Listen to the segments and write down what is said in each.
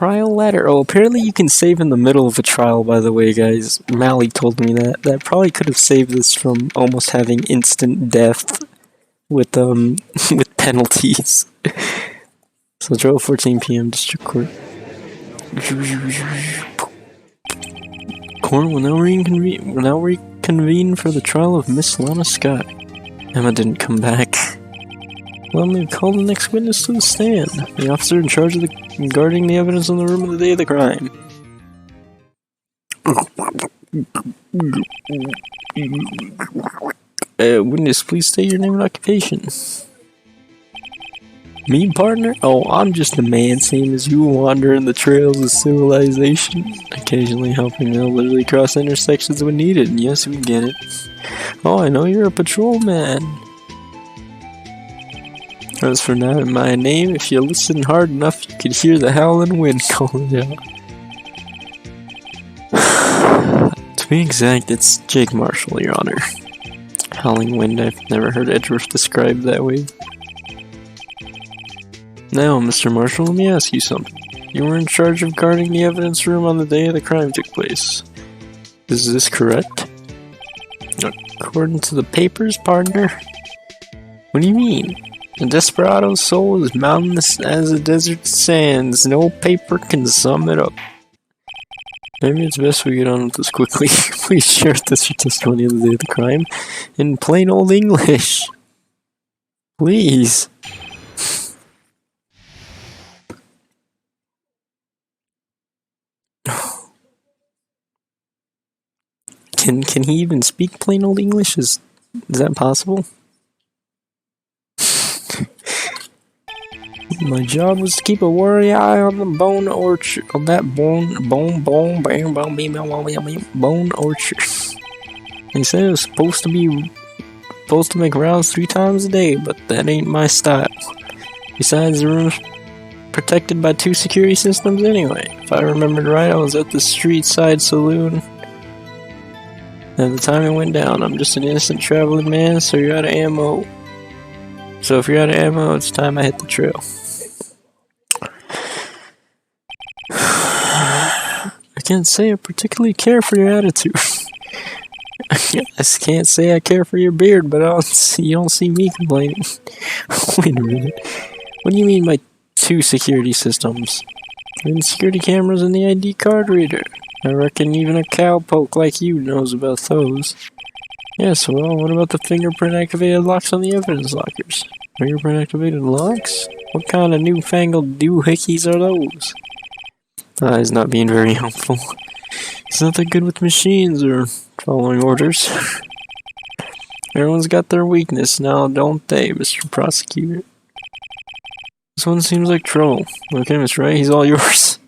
trial ladder. Oh, apparently you can save in the middle of a trial, by the way, guys. Mally told me that. That probably could have saved us from almost having instant death with with penalties. So 12:14 p.m. District Court. Court will now reconvene for the trial of Miss Lana Scott. Emma didn't come back. Well, they called the next witness to the stand. The officer in charge of guarding the evidence in the room on the day of the crime. Witness, please state your name and occupation. Me, partner? Oh, I'm just a man, same as you, wandering the trails of civilization, occasionally helping the elderly cross intersections when needed. And yes, we get it. Oh, I know you're a patrolman. As for now, my name, if you listen hard enough, you could hear the howling wind calling out. To be exact, it's Jake Marshall, Your Honor. Howling wind, I've never heard Edgeworth described that way. Now, Mr. Marshall, let me ask you something. You were in charge of guarding the evidence room on the day the crime took place. Is this correct? According to the papers, partner? What do you mean? The desperado's soul is mountainous as the desert sands. No paper can sum it up. Maybe it's best we get on with this quickly. Please share this your testimony of the day of the crime in plain old English. Please. Can he even speak plain old English? Is that possible? My job was to keep a wary eye on the bone orchard. On that bone orchard. They said it was supposed to make rounds 3 times a day, but that ain't my style. Besides, the room's protected by 2 security systems anyway. If I remembered right, I was at the street side saloon at the time it went down. I'm just an innocent traveling man, so you're out of ammo. So if you're out of ammo, it's time I hit the trail. I can't say I particularly care for your attitude. I can't say I care for your beard, but you don't see me complaining. Wait a minute. What do you mean by 2 security systems? And security cameras in the ID card reader. I reckon even a cowpoke like you knows about those. Yes, well, what about the fingerprint-activated locks on the evidence lockers? Fingerprint-activated locks? What kind of newfangled doohickeys are those? He's not being very helpful. He's not that good with machines or following orders. Everyone's got their weakness now, don't they, Mr. Prosecutor? This one seems like trouble. Okay, Miss Ray, he's all yours.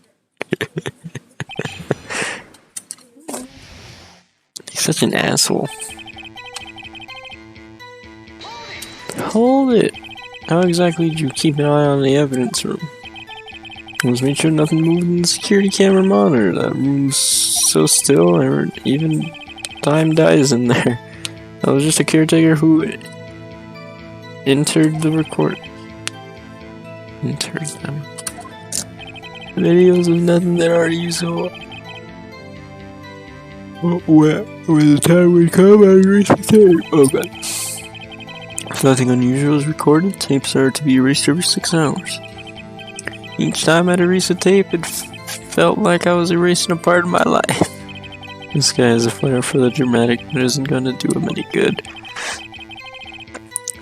He's such an asshole. Hold it! How exactly did you keep an eye on the evidence room? Let's make sure nothing moved in the security camera monitor. That room's so still, even time dies in there. I was just a caretaker who entered the record. Entered them. Videos of nothing that already you saw. When the time would come, I'd erase the tape. Oh god. If nothing unusual is recorded, tapes are to be erased every 6 hours. Each time I'd erase a tape, it felt like I was erasing a part of my life. This guy has a flair for the dramatic, but isn't gonna do him any good.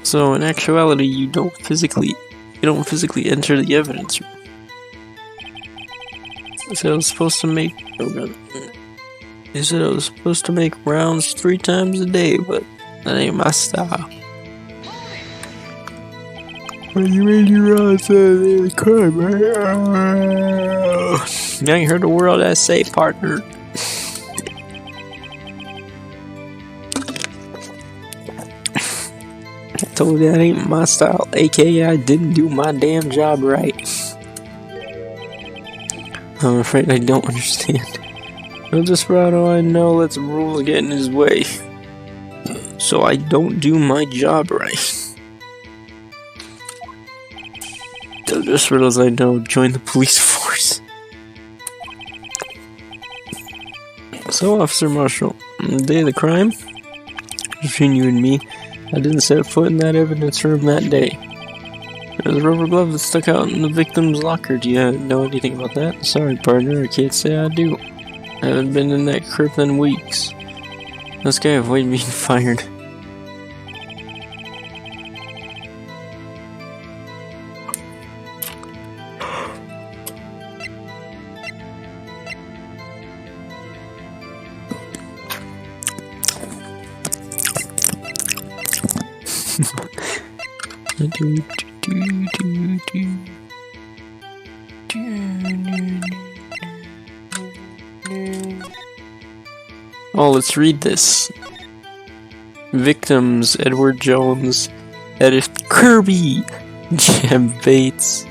So in actuality, you don't physically enter the evidence room. So I was supposed to make. Oh god. They said I was supposed to make rounds 3 times a day, but that ain't my style. When you made your rounds the crime, right? You ain't heard the word I say, partner. I told you that ain't my style, aka I didn't do my damn job right. I'm afraid I don't understand. El Desperado, I know lets rules get in his way. So I don't do my job right. El Desperados, I know, join the police force. So, Officer Marshall, on the day of the crime, between you and me, I didn't set foot in that evidence room that day. There was a rubber glove that stuck out in the victim's locker. Do you know anything about that? Sorry, partner, I can't say I do. I haven't been in that crypt in weeks. This guy avoided being fired. Oh, let's read this. Victims: Edward Jones, Edith Kirby, Jeb Bates,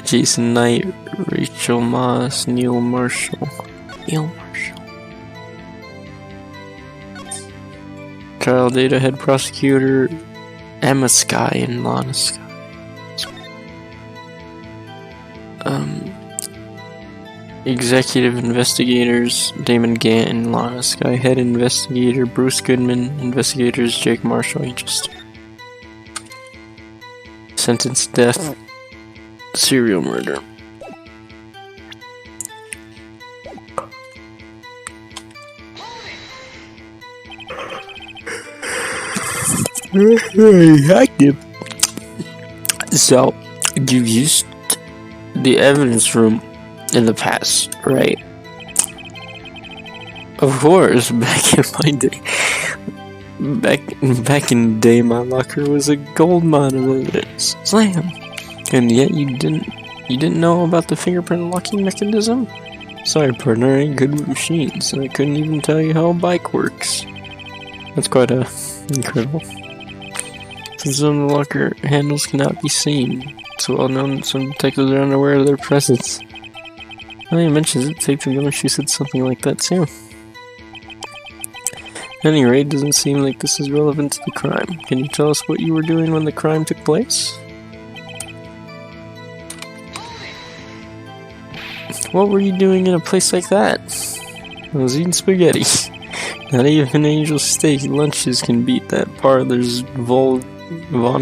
Jason Knight, Rachel Moss, Neil Marshall. Trial data: head prosecutor Emma Sky and Lana Sky. Executive investigators Damon Gant and Lana Sky. Head investigator Bruce Goodman. Investigators Jake Marshall. Just sentence death. Serial murder. Active. So, you used the evidence room in the past, right? Of course, back in my day. Back in the day, my locker was a gold mine of evidence. Slam! And yet you didn't know about the fingerprint locking mechanism? Sorry, partner, I ain't good with machines. I couldn't even tell you how a bike works. That's quite incredible. Since some of the locker handles cannot be seen, it's well known that some detectives are unaware of their presence. Now he mentions it, safe to remember she said something like that too. At any rate, it doesn't seem like this is relevant to the crime. Can you tell us what you were doing when the crime took place? What were you doing in a place like that? I was eating spaghetti. Not even Angel Steak lunches can beat that parlor's Von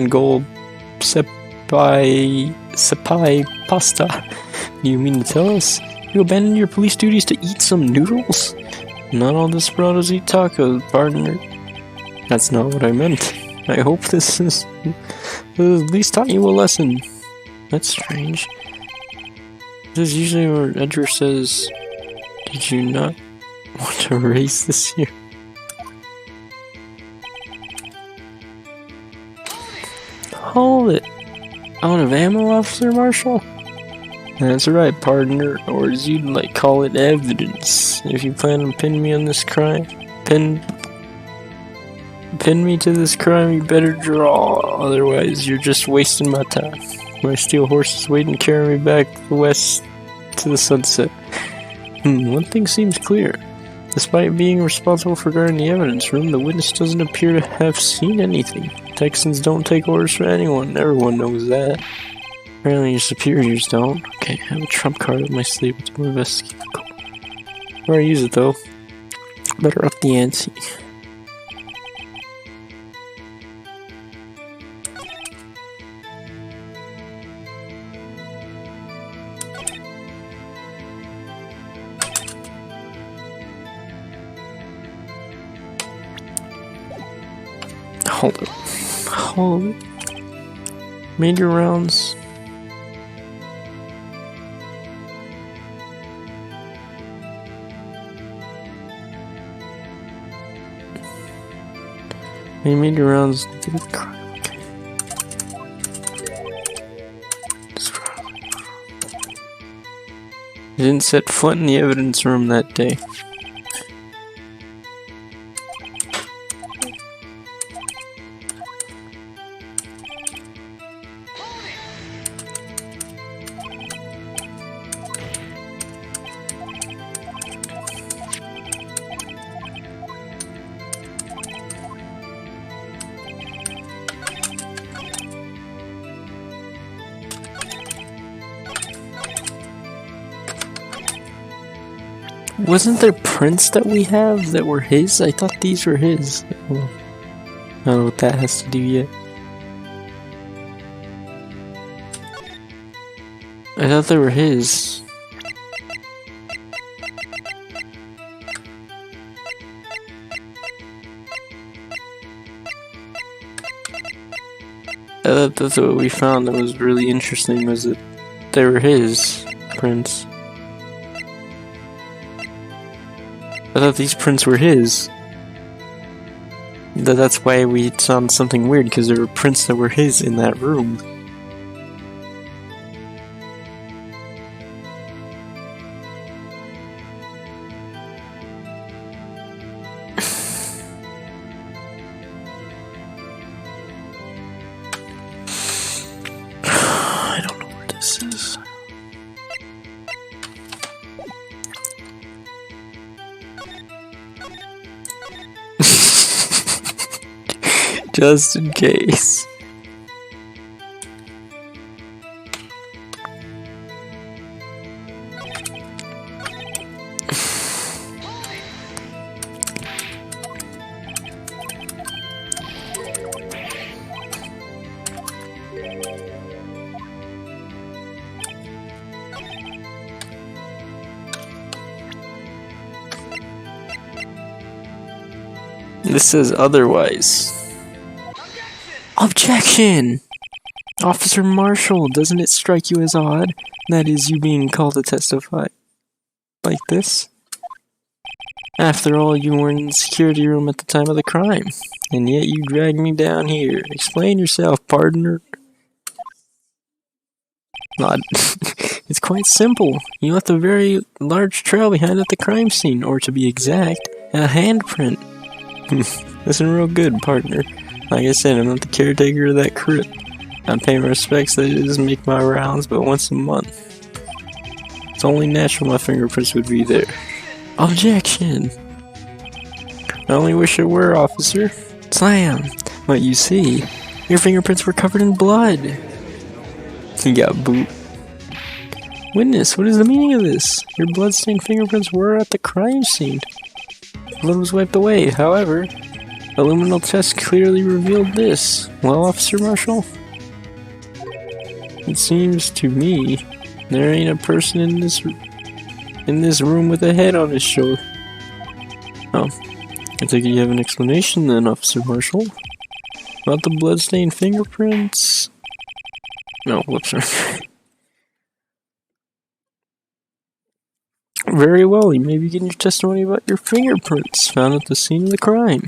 Gold Sepai pasta. Do you mean to tell us you abandoned your police duties to eat some noodles? Not all desperados eat tacos, partner. That's not what I meant. I hope this has at least taught you a lesson. That's strange. This is usually where Edgar says, "Did you not want to race this year?" Hold it. Out of ammo, Officer Marshall? That's right, partner, or as you'd like call it, evidence. If you plan on pinning me on this crime, pin me to this crime, you better draw. Otherwise, you're just wasting my time. My steel horse is waiting to carry me back west to the sunset. One thing seems clear. Despite being responsible for guarding the evidence room, the witness doesn't appear to have seen anything. Texans don't take orders from anyone. Everyone knows that. Apparently your superiors don't. Okay, I have a trump card up my sleeve to investigate. Before I use it though, better up the ante. Hold it. Made your rounds. You made your rounds. You didn't set foot in the evidence room that day. Wasn't there prints that we have that were his? I thought these were his. Well, I don't know what that has to do yet. I thought they were his. I thought that's what we found that was really interesting, was that they were his prints. I thought these prints were his. That's why we found something weird, because there were prints that were his in that room. I don't know where this is. Just in case. This says otherwise. Objection! Officer Marshall, doesn't it strike you as odd? That is, you being called to testify like this? After all, you were in the security room at the time of the crime, and yet you dragged me down here. Explain yourself, partner. Not. It's quite simple. You left a very large trail behind at the crime scene, or to be exact, a handprint. Listen real good, partner. Like I said, I'm not the caretaker of that crypt. I pay my respects that it doesn't make my rounds but once a month. It's only natural my fingerprints would be there. Objection! I only wish it were, officer. Slam! But you see, your fingerprints were covered in blood. He got boot. Witness, what is the meaning of this? Your blood-stained fingerprints were at the crime scene. Blood was wiped away, however, a luminal test clearly revealed this. Well, Officer Marshall? It seems to me there ain't a person in this room with a head on his shoulder. Oh, I think you have an explanation then, Officer Marshall. About the bloodstained fingerprints? No, whoops. Very well, you may begin your testimony about your fingerprints found at the scene of the crime.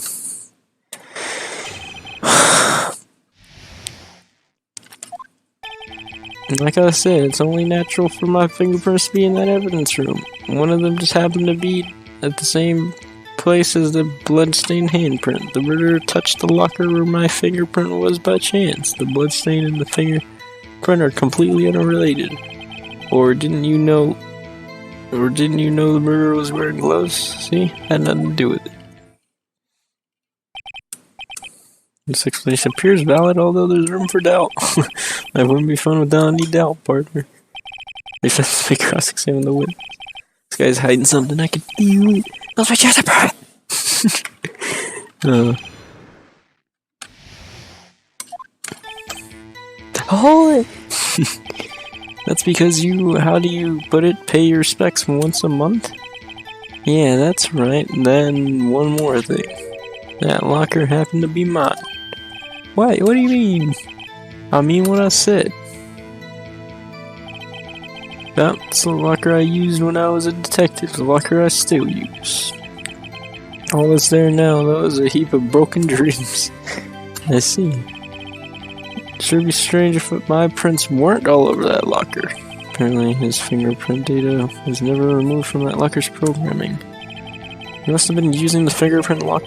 Like I said, it's only natural for my fingerprints to be in that evidence room. One of them just happened to be at the same place as the bloodstained handprint. The murderer touched the locker where my fingerprint was by chance. The bloodstain and the fingerprint are completely unrelated. Or didn't you know the murderer was wearing gloves? See? Had nothing to do with it. This explanation appears valid, although there's room for doubt. That wouldn't be fun without any doubt, partner. They just make cross-examine the witness. This guy's hiding something, I can feel it. Those my chest apart! Hold it! That's because you, how do you put it, pay your respects once a month? Yeah, that's right. Then one more thing. That locker happened to be mine. What? What do you mean? I mean what I said. That's the locker I used when I was a detective, the locker I still use. All that's there now, though, is a heap of broken dreams. I see. Sure be strange if my prints weren't all over that locker. Apparently his fingerprint data was never removed from that locker's programming. He must have been using the fingerprint lock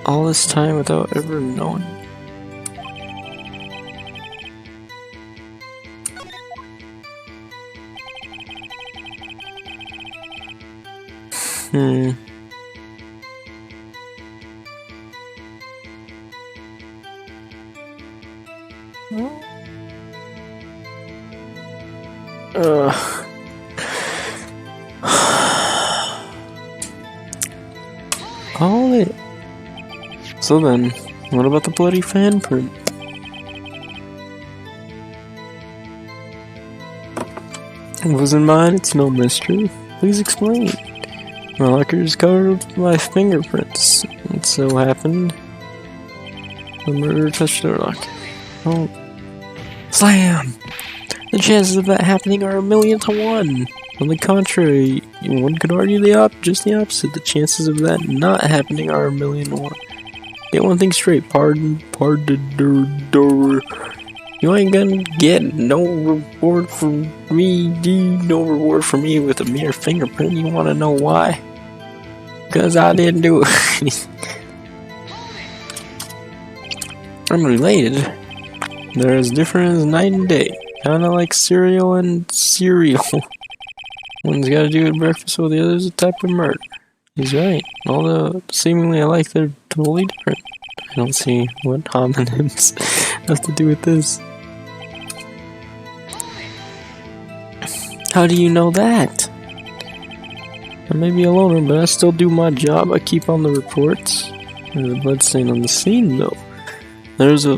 all this time without ever knowing. So then, what about the bloody fan print? It wasn't mine, it's no mystery. Please explain. My locker is covered with my fingerprints. It so happened the murderer touched the locker. Oh. Slam! The chances of that happening are 1,000,000 to 1. On the contrary, one could argue just the opposite. The chances of that not happening are 1,000,000 to 1. Get one thing straight, pardon, you ain't gonna get no reward from me, no reward from me with a mere fingerprint. You wanna know why? Because I didn't do it. I'm related. They're as different as night and day. Kinda like cereal and cereal. One's gotta do with breakfast while the other's a type of murder. He's right. Although seemingly alike, they're totally different. I don't see what homonyms have to do with this. How do you know that? I may be a loner, but I still do my job. I keep on the reports. There's a bloodstain on the scene, though. There was a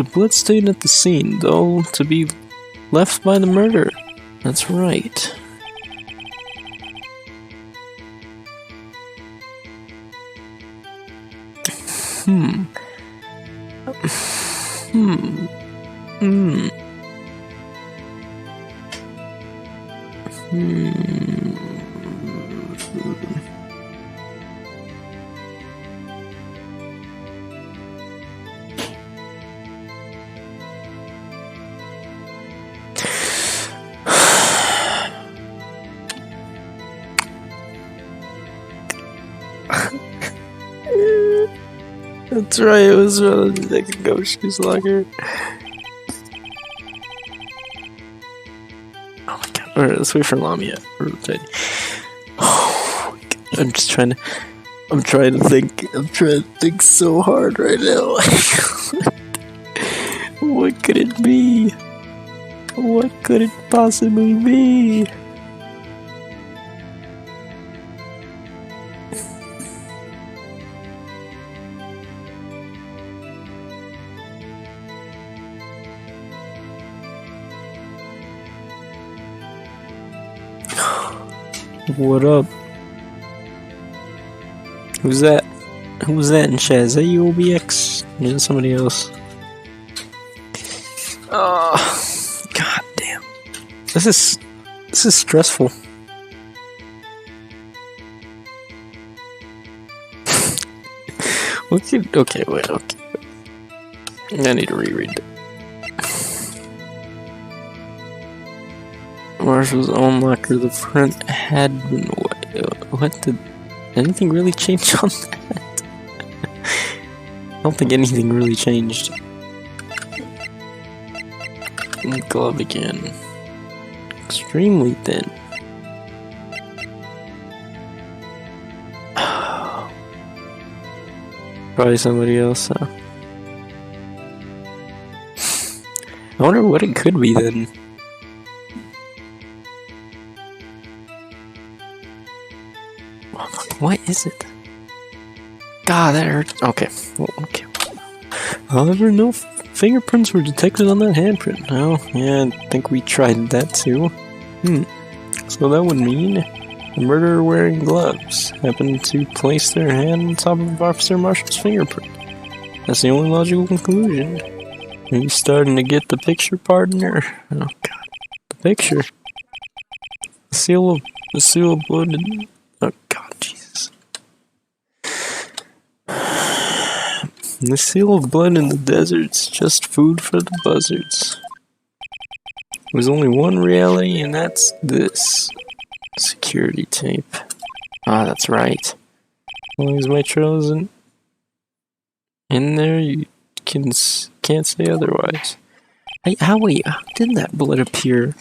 bloodstain at the scene, though, to be left by the murderer. That's right. That's right, it was like a ghost locker. Oh my god. Alright, let's wait for Lamia. Oh, I'm trying to think so hard right now. What could it be? What could it possibly be? What up? Who's that? Who's that in chat? Is that you, OBX? Or is it somebody else? Oh, god damn. This is stressful. Okay, wait. I need to reread that. Marshall's own locker, the print had been what did anything really change on that? I don't think anything really changed. Glove again. Extremely thin. Probably somebody else, huh? I wonder what it could be then. What is it? God, that hurts. Okay. Well, okay. However, no fingerprints were detected on that handprint. Oh, yeah, I think we tried that too. So that would mean the murderer wearing gloves happened to place their hand on top of Officer Marshall's fingerprint. That's the only logical conclusion. Are you starting to get the picture, partner? Oh, God. The picture. The seal of blood and... Oh, God, Jesus. The seal of blood in the desert's just food for the buzzards. There's only one reality, and that's this. Security tape. Ah, that's right. As long as my trail isn't in there, you can't say otherwise. Hey, how did that blood appear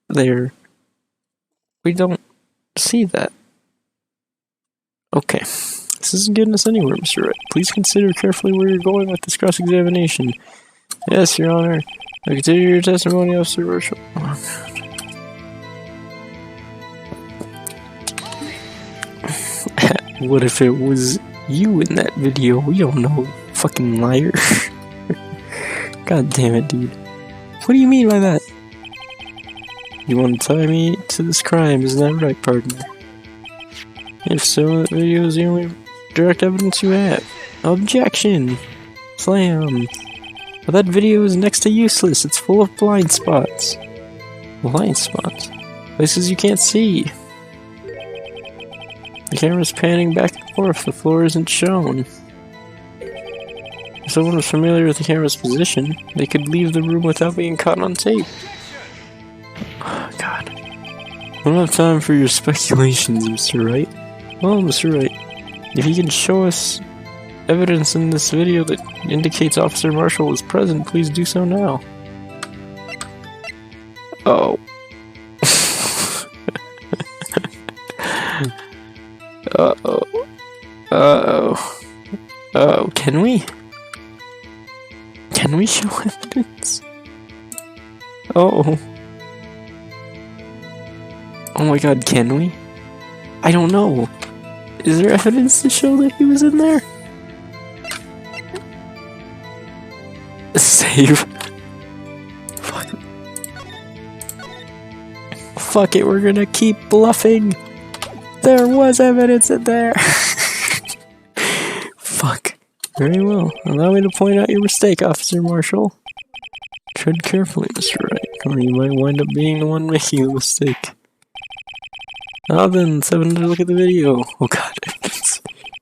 there? We don't see that. Okay. This isn't getting us anywhere, Mr. Wright. Please consider carefully where you're going with this cross-examination. Yes, Your Honor. I continue your testimony, Officer Marshall. Oh, what if it was You in that video, we don't know, fucking liar. God damn it, dude. What do you mean by that? You want to tie me to this crime, isn't that right, partner? If so, that video is the only direct evidence you have. Objection! Slam! But that video is next to useless, it's full of blind spots. Blind spots? Places you can't see. The camera's panning back and forth, the floor isn't shown. If someone was familiar with the camera's position, they could leave the room without being caught on tape. Oh, God. I don't have time for your speculations, Mr. Wright. Well, Mr. Wright, if you can show us evidence in this video that indicates Officer Marshall was present, please do so now. Oh. Uh-oh. Uh-oh. Oh, can we? Can we show evidence? Oh. Oh my god, can we? I don't know. Is there evidence to show that he was in there? Save. Fuck. Fuck it, we're gonna keep bluffing. There was evidence in there. Fuck. Very well. Allow me to point out your mistake, Officer Marshall. Tread carefully, Mr. Wright, or you might wind up being the one making the mistake. Now then, let's have another look at the video. Oh god,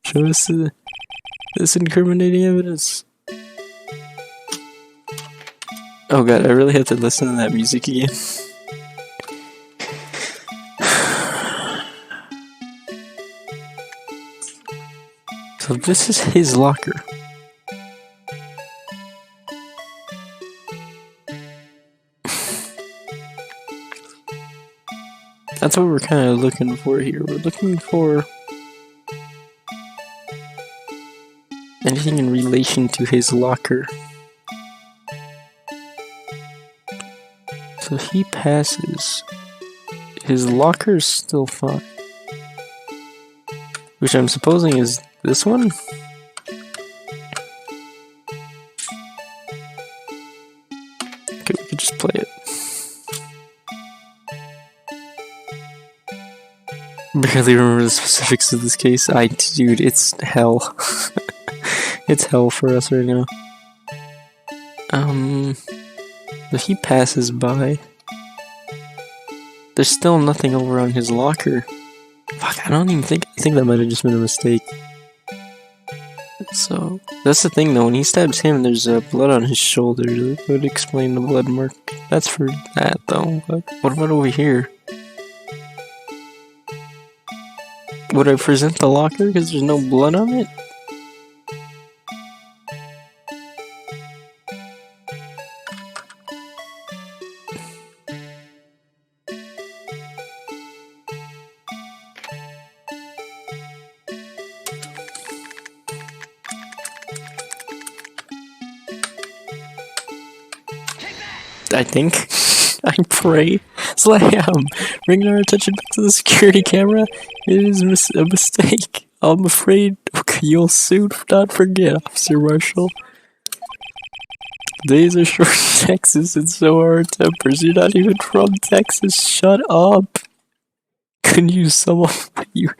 show us this incriminating evidence. Oh god, I really have to listen to that music again. So this is his locker. That's what we're kind of looking for here. We're looking for anything in relation to his locker. So he passes. His locker's still fine. Which I'm supposing is this one? Okay, we could just play it. Barely remember the specifics of this case. Dude, it's hell. It's hell for us right now. If he passes by, there's still nothing over on his locker. Fuck, I think that might have just been a mistake. So, that's the thing though, when he stabs him, there's blood on his shoulder. That would explain the blood mark. That's for that though, but what about over here? Would I present the locker because there's no blood on it? I think. I pray. Slam! Bringing our attention back to the security camera. It is a mistake. I'm afraid you'll soon not forget, Officer Marshall. The days are short in Texas, and so are our tempers. You're not even from Texas. Shut up! Couldn't you sum up what you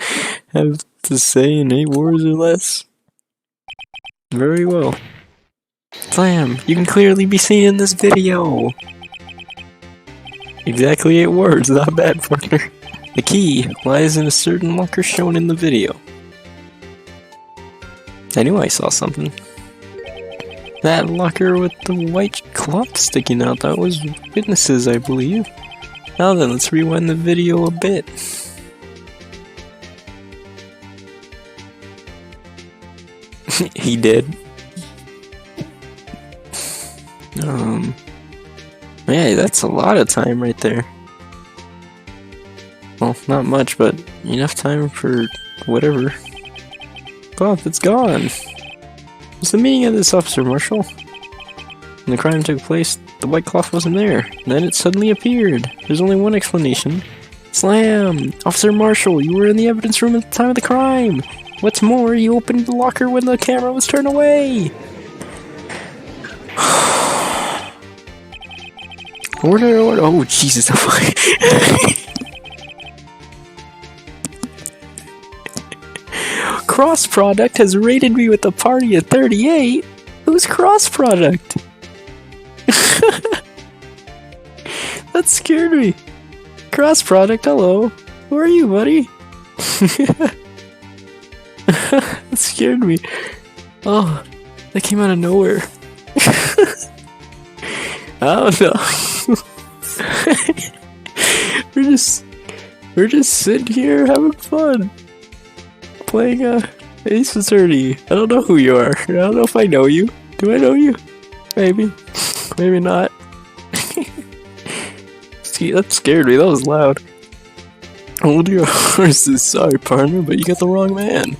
have to say in 8 words or less? Very well. Slam! You can clearly be seen in this video! Exactly 8 words, not bad, partner. The key lies in a certain locker shown in the video. I knew I saw something. That locker with the white cloth sticking out, that was witnesses, I believe. Now then, let's rewind the video a bit. He did. Yeah, that's a lot of time right there. Well, not much, but enough time for whatever. Cloth, it's gone. What's the meaning of this, Officer Marshall? When the crime took place, the white cloth wasn't there. Then it suddenly appeared. There's only one explanation. Slam! Officer Marshall, you were in the evidence room at the time of the crime! What's more, you opened the locker when the camera was turned away! Order. Oh, Jesus. Cross Product has rated me with a party at 38? Who's Cross Product? That scared me. Cross Product, hello. Who are you, buddy? That scared me. Oh, that came out of nowhere. I don't know. we're just sitting here having fun. Playing Ace Attorney. I don't know who you are. I don't know if I know you. Do I know you? Maybe. Maybe not. See, that scared me. That was loud. Hold your horses. Sorry, partner, but you got the wrong man.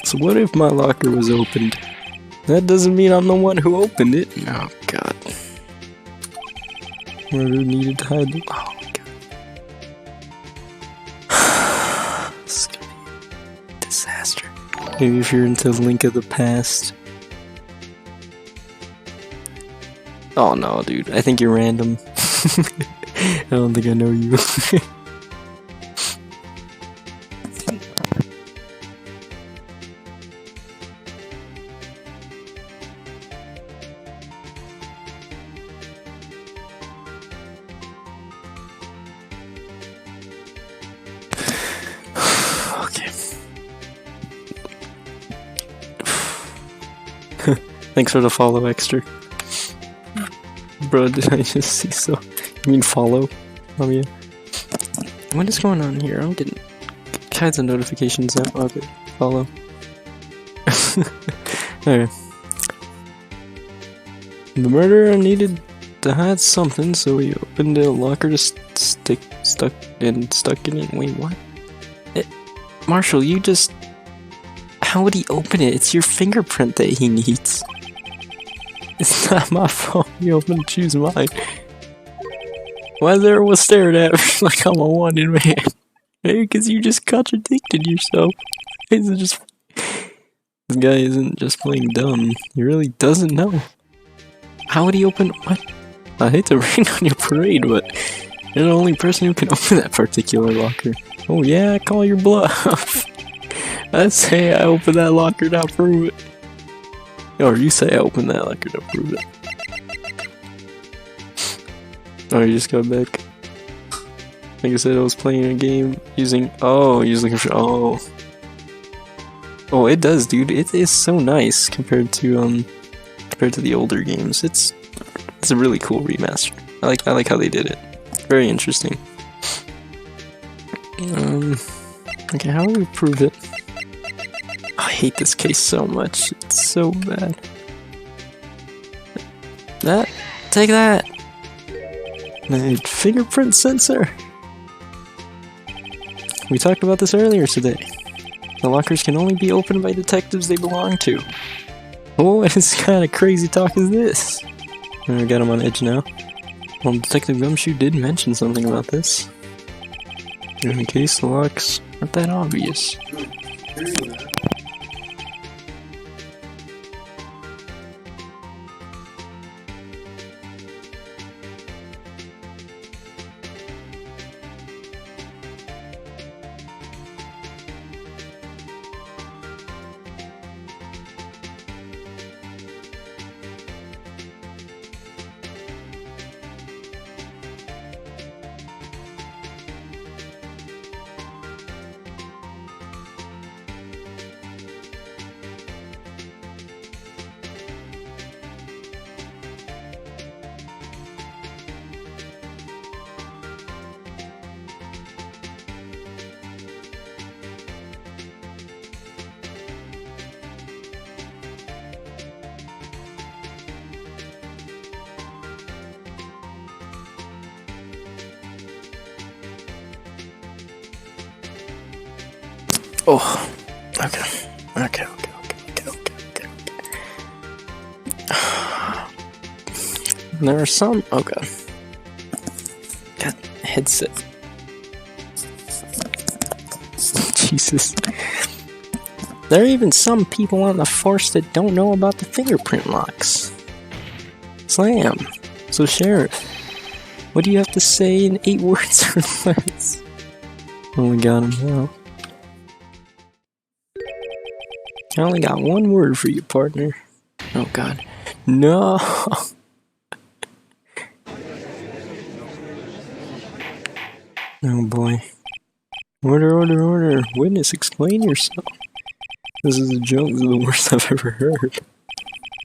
So what if my locker was opened? That doesn't mean I'm the one who opened it. Oh, God. Murder needed to hide the... Oh, my God. This is gonna be a disaster. Maybe if you're into Link of the Past. Oh, no, dude. I think you're random. I don't think I know you. Okay. Thanks for the follow, Extra. Bro, did I just see so? You mean follow? Oh yeah. What is going on here? I'm getting kinds of notifications now. Okay, follow. Okay. The murderer needed to hide something, so he opened a locker to stuck in it. Wait, what? Marshall, you just... How would he open it? It's your fingerprint that he needs. It's not my fault. You open and choose mine. Why is everyone staring at me like I'm a wanted man? Maybe because you just contradicted yourself. This guy isn't just playing dumb. He really doesn't know. How would he open... What? I hate to rain on your parade, but you're the only person who can open that particular locker. Oh yeah, I call your bluff. I say I open that locker, now prove it. Or you say I open that locker, now prove it. Oh, you just got back. Like I said, I was playing a game using... Oh, you're looking for... Oh. Oh, it does, dude. It is so nice compared to the older games. It's a really cool remaster. I like how they did it. Very interesting. Okay, how do we prove it? I hate this case so much. It's so bad. Take that! My fingerprint sensor! We talked about this earlier today. The lockers can only be opened by detectives they belong to. Oh, what kind of crazy talk is this? I got him on edge now. Well, Detective Gumshoe did mention something about this. In case the locks aren't that obvious. Oh, okay. There are some. Okay. Got headset. Jesus. There are even some people on the force that don't know about the fingerprint locks. Slam. So, Sheriff, what do you have to say in 8 words or less? Oh, we got him now. I only got 1 word for you, partner. Oh, God. No! Oh, boy. Order, order, order. Witness, explain yourself. This is a joke. This is the worst I've ever heard.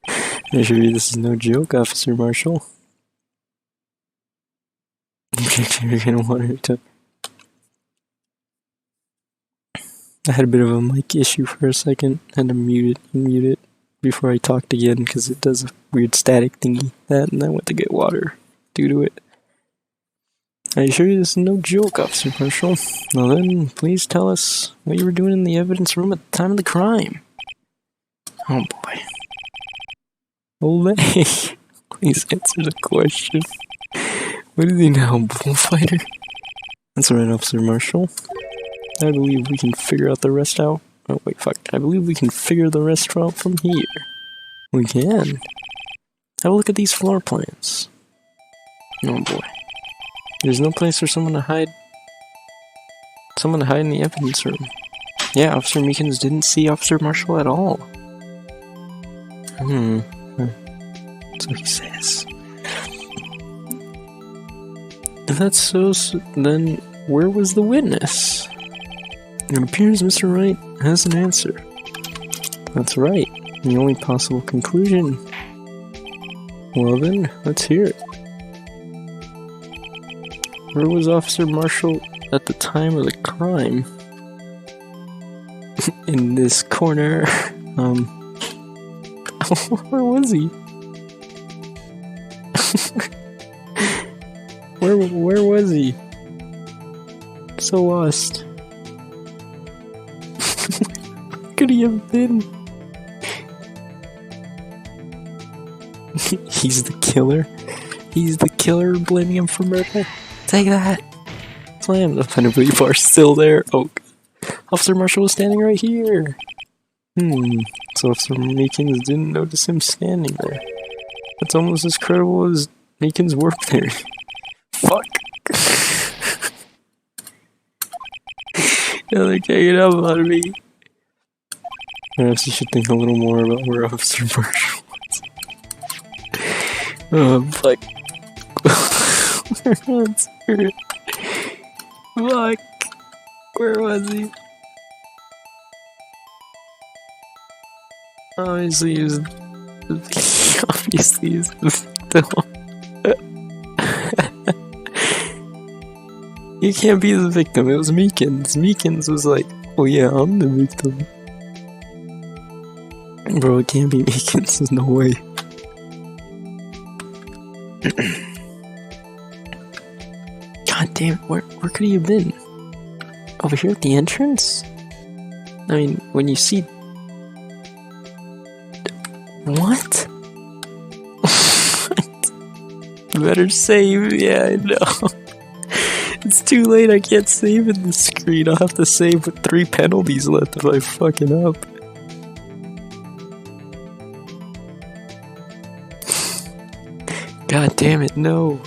I assure you this is no joke, Officer Marshall. You're gonna want her to... I had a bit of a mic issue for a second. Had to mute it before I talked again because it does a weird static thingy. And I went to get water due to it. I assure you this is no joke, Officer Marshall. Now then, please tell us what you were doing in the evidence room at the time of the crime. Oh boy. Olay! Please answer the question. What is he now, bullfighter? That's right, Officer Marshall. I believe we can figure out the rest out. Oh wait, fuck. I believe we can figure the rest out from here. We can. Have a look at these floor plans. Oh boy. There's no place for someone to hide. Someone to hide in the evidence room. Yeah, Officer Meekins didn't see Officer Marshall at all. That's what he says. If that's so, then where was the witness? It appears Mr. Wright has an answer. That's right. The only possible conclusion. Well then, let's hear it. Where was Officer Marshall at the time of the crime? In this corner. Where was he? Where was he? So lost. Where could he have been? He's the killer. He's the killer, blaming him for murder. Take that! Slam! The Penalty Bar's still there. Oh, Officer Marshall was standing right here. So Officer Meekins didn't notice him standing there. That's almost as credible as Meekins' work there. Fuck! Now they're taking up on me. Perhaps you should think a little more about where Officer Marshall was. Oh, fuck. Fuck. Where was he? Obviously he was the victim. You can't be the victim, it was Meekins. Meekins was like, oh yeah, I'm the victim. Bro, it can't be Meekins, there's no way. God damn, where could he have been? Over here at the entrance? I mean, when you see... What? Better save, yeah, I know. It's too late, I can't save in the screen. I'll have to save with 3 penalties left if I fuck it up. God damn it, no.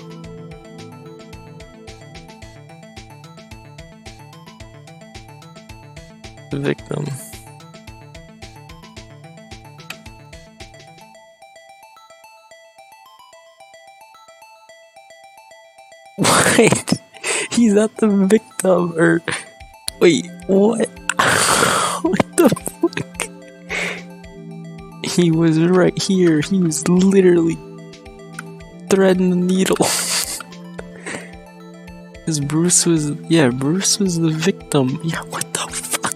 The victim. Wait, he's not the victim, or... Wait, what? What the fuck? He was right here, he was literally threading the needle. Because Bruce was... Yeah, Bruce was the victim. Yeah, what the fuck?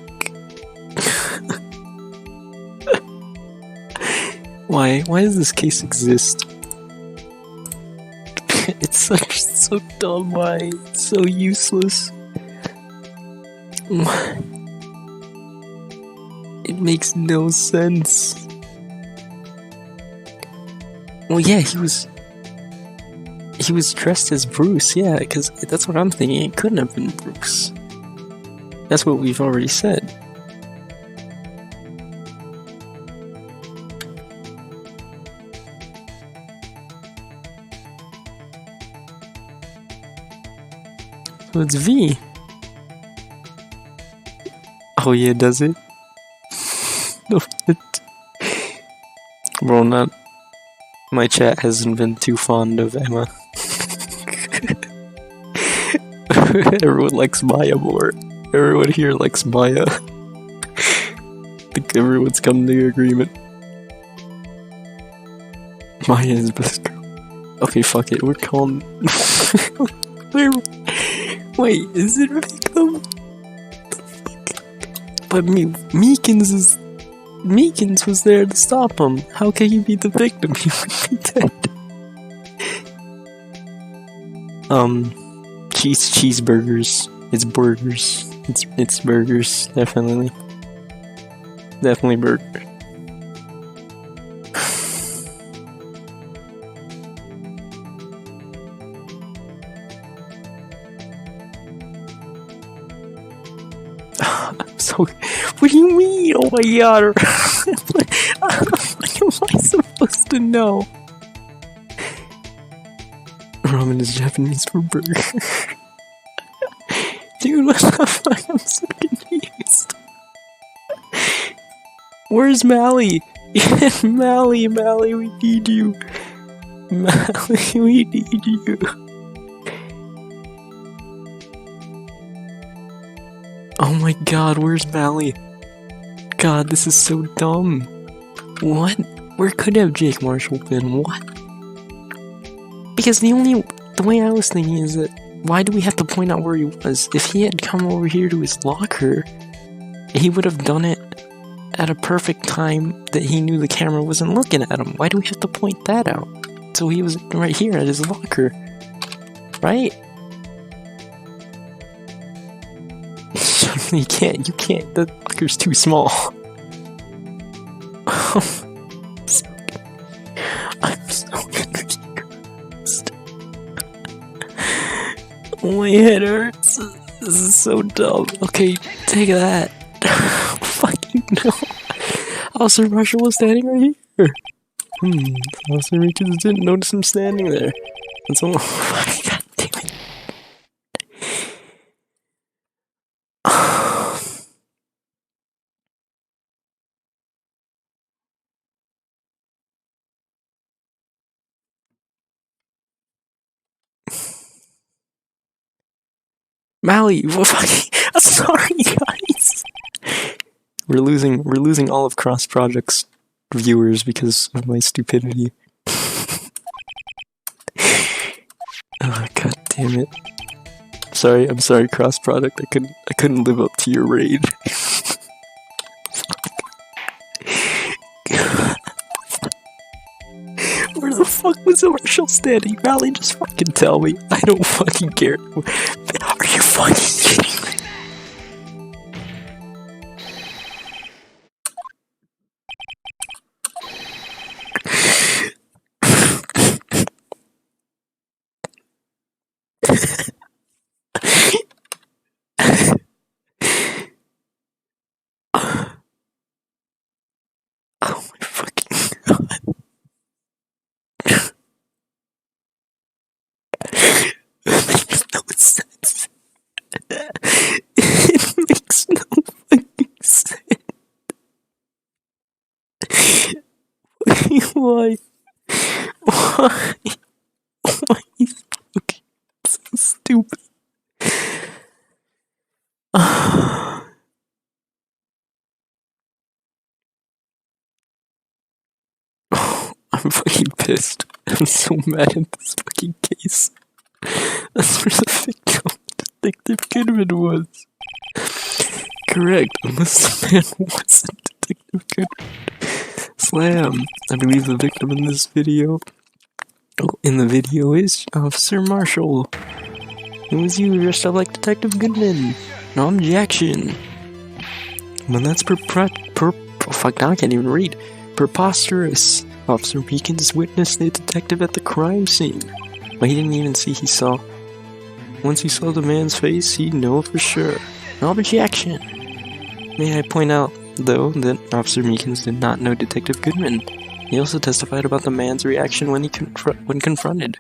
Why does this case exist? It's so dumb, why? It's so useless. It makes no sense. Well, yeah, he was dressed as Bruce, yeah, because that's what I'm thinking. It couldn't have been Bruce. That's what we've already said. So it's V. Oh yeah, does it? No, bro, not. My chat hasn't been too fond of Emma. Everyone likes Maya more. Everyone here likes Maya. I think everyone's come to agreement. Maya is best girl. Okay, fuck it. We're calling. Wait, is it Victim? But Meekins was there to stop him. How can he be the victim? He would be dead. Cheeseburgers. It's burgers. It's burgers. Definitely burgers. What do you mean? Oh my god. What am I supposed to know? Ramen is Japanese for burger. Dude, what the fuck? I'm so confused. Where's Mally? Mally, we need you. Mally, we need you. Oh my god, where's Mally? God, this is so dumb. What? Where could have Jake Marshall been? What? Because the way I was thinking is that why do we have to point out where he was? If he had come over here to his locker, he would have done it at a perfect time that he knew the camera wasn't looking at him. Why do we have to point that out? So he was right here at his locker. Right? You can't, the locker's too small. I'm so confused. My head hurts. This is so dumb. Okay, take that. Fucking no. Officer Marshall was standing right here. Officer Meekins didn't notice him standing there. That's all. God damn it. Mally, sorry guys. We're losing all of Cross Project's viewers because of my stupidity. Oh, god damn it. I'm sorry Cross Project. I couldn't live up to your raid. Where the fuck was Marshall standing? Mally, just fucking tell me. I don't fucking care. Are you fucking kidding me? Oh my fucking god. It makes no sense. It makes no fucking sense. Why? Why? Why is it fucking so stupid? I'm fucking pissed. I'm so mad at this fucking case. That's where the victim, Detective Goodman, was. Correct, unless the man wasn't Detective Goodman. Slam. I believe the victim in this video. In the video is Officer Marshall. It was you dressed up like Detective Goodman. No objection. Well, that's oh fuck, now I can't even read. Preposterous. Officer Meekins witnessed the detective at the crime scene. But he didn't even see he saw. Once he saw the man's face, he'd know for sure. No objection. May I point out, though, that Officer Meekins did not know Detective Goodman. He also testified about the man's reaction when confronted.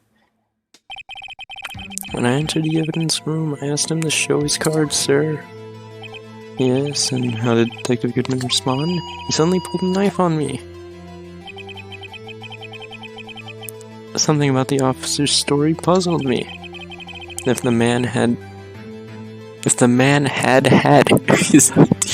When I entered the evidence room, I asked him to show his card, sir. Yes, and how did Detective Goodman respond? He suddenly pulled a knife on me. Something about the officer's story puzzled me. If the man had his ID.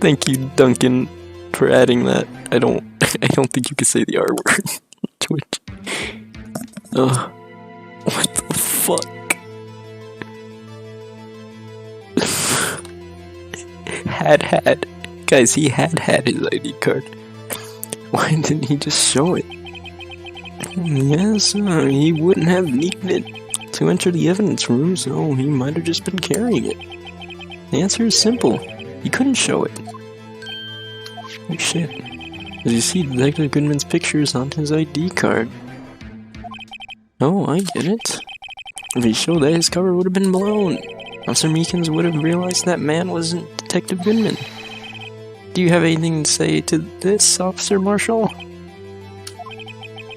Thank you, Duncan, for adding that. I don't think you can say the R word. Twitch. What the fuck? had. Guys, he had his ID card. Why didn't he just show it? Yes, he wouldn't have needed it to enter the evidence room, so he might have just been carrying it. The answer is simple. He couldn't show it. Oh shit. As you see, Detective Goodman's picture is on his ID card. Oh, I get it. If he showed that, his cover would have been blown. Officer Meekins would have realized that man wasn't Detective Goodman. Do you have anything to say to this, Officer Marshall?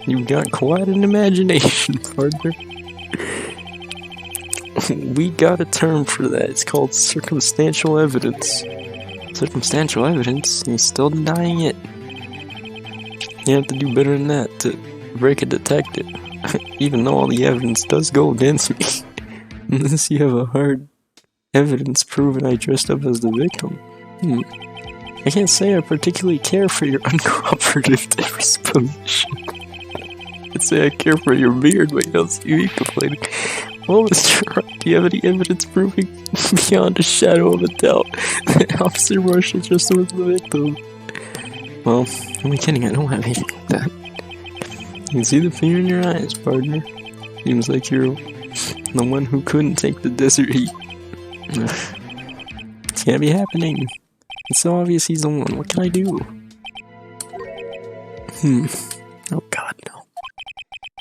You've got quite an imagination, partner. We got a term for that. It's called circumstantial evidence. Circumstantial evidence? He's still denying it. You have to do better than that to break a detective. Even though all the evidence does go against me. Unless you have a hard evidence proving I dressed up as the victim. I can't say I particularly care for your uncooperative disposition. I'd say I care for your beard, but you don't see me complaining. Well, Mr. Wright, do you have any evidence proving beyond a shadow of a doubt that Officer Marshall just was the victim? Well, I'm kidding, I don't have anything like that. You can see the fear in your eyes, partner. Seems like you're the one who couldn't take the desert heat. It can't be happening. It's so obvious he's the one. What can I do? Oh god, no.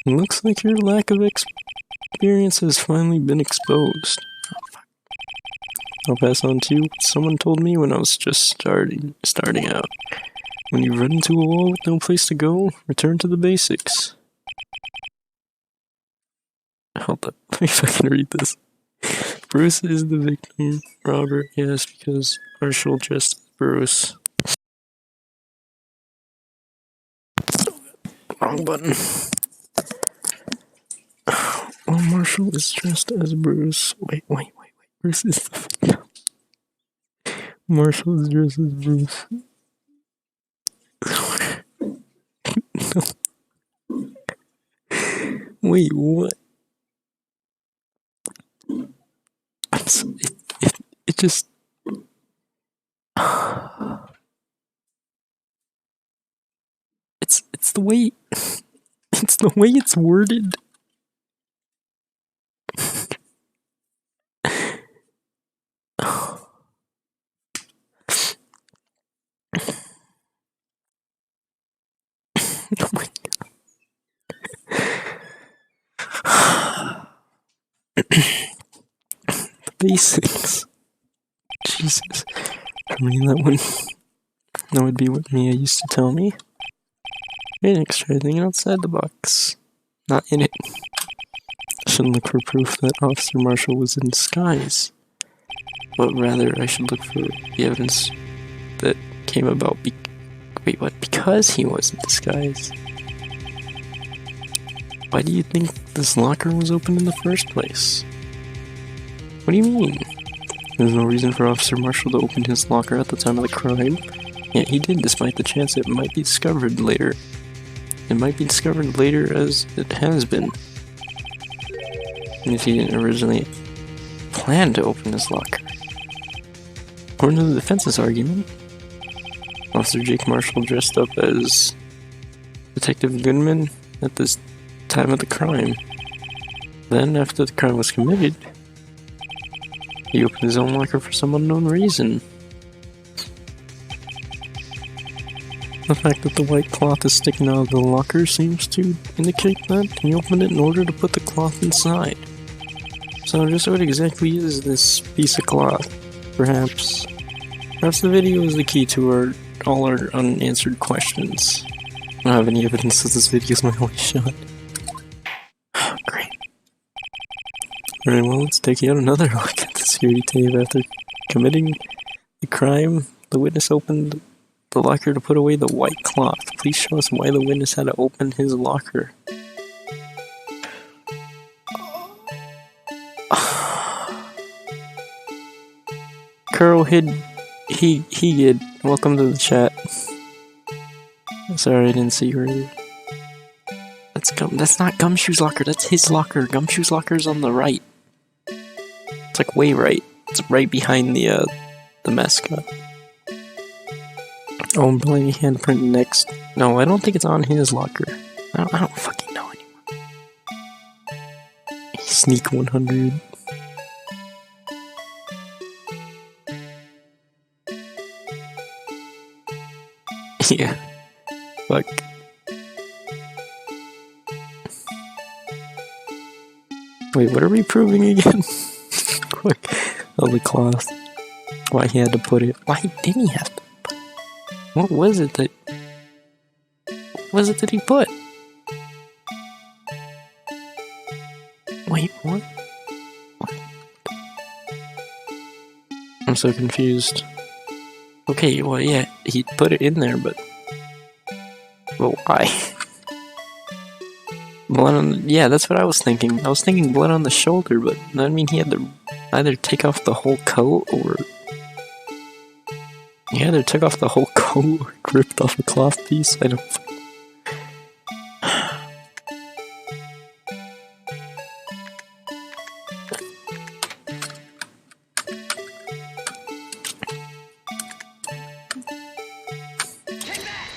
It looks like your lack of experience has finally been exposed. Oh, fuck. I'll pass on to you what someone told me when I was just starting out. When you run into a wall with no place to go, return to the basics. Hold up, let me fucking read this. Bruce is the victim, Robert, yes, because Marshall dressed as Bruce. Wrong button. Well, Marshall is dressed as Bruce. Wait. Bruce is the victim. Marshall is dressed as Bruce. No. Wait, what? It just... It's the way... It's the way it's worded. Oh my god. The basics. Jesus. I mean, that would be what Mia used to tell me. Phoenix, try thinking outside the box. Not in it. I shouldn't look for proof that Officer Marshall was in disguise. But rather, I should look for the evidence that came about wait, what? Because he was in disguise. Why do you think this locker was open in the first place? What do you mean? There's no reason for Officer Marshall to open his locker at the time of the crime. Yet he did, despite the chance it might be discovered later. It might be discovered later as it has been. And if he didn't originally plan to open his locker. According to the defense's argument, Officer Jake Marshall dressed up as Detective Goodman at this time of the crime. Then, after the crime was committed, he opened his own locker for some unknown reason. The fact that the white cloth is sticking out of the locker seems to indicate that he opened it in order to put the cloth inside. So just what exactly is this piece of cloth? Perhaps the video is the key to our our unanswered questions. I don't have any evidence that this video is my only shot. Great. Alright, well, let's take yet another look at the security tape. After committing the crime, the witness opened the locker to put away the white cloth. Please show us why the witness had to open his locker. Curl hid. He hid. Welcome to the chat. Sorry, I didn't see you earlier. That's not Gumshoe's locker. That's his locker. Gumshoe's locker's on the right. It's like way right. It's right behind the mascot. Oh, I'm blaming handprint next. No, I don't think it's on his locker. I don't fucking know anymore. Sneak 100. Yeah. Fuck. Wait, what are we proving again? Quick. Oh, the cloth. Why he had to put it. Why didn't he have to put it? What was it that he put? Wait, what? I'm so confused. Okay, well, yeah, he put it in there, but why? Blood on yeah, that's what I was thinking. I was thinking blood on the shoulder, but I mean he had to either take off the whole coat or he either took off the whole coat or ripped off a cloth piece. I don't.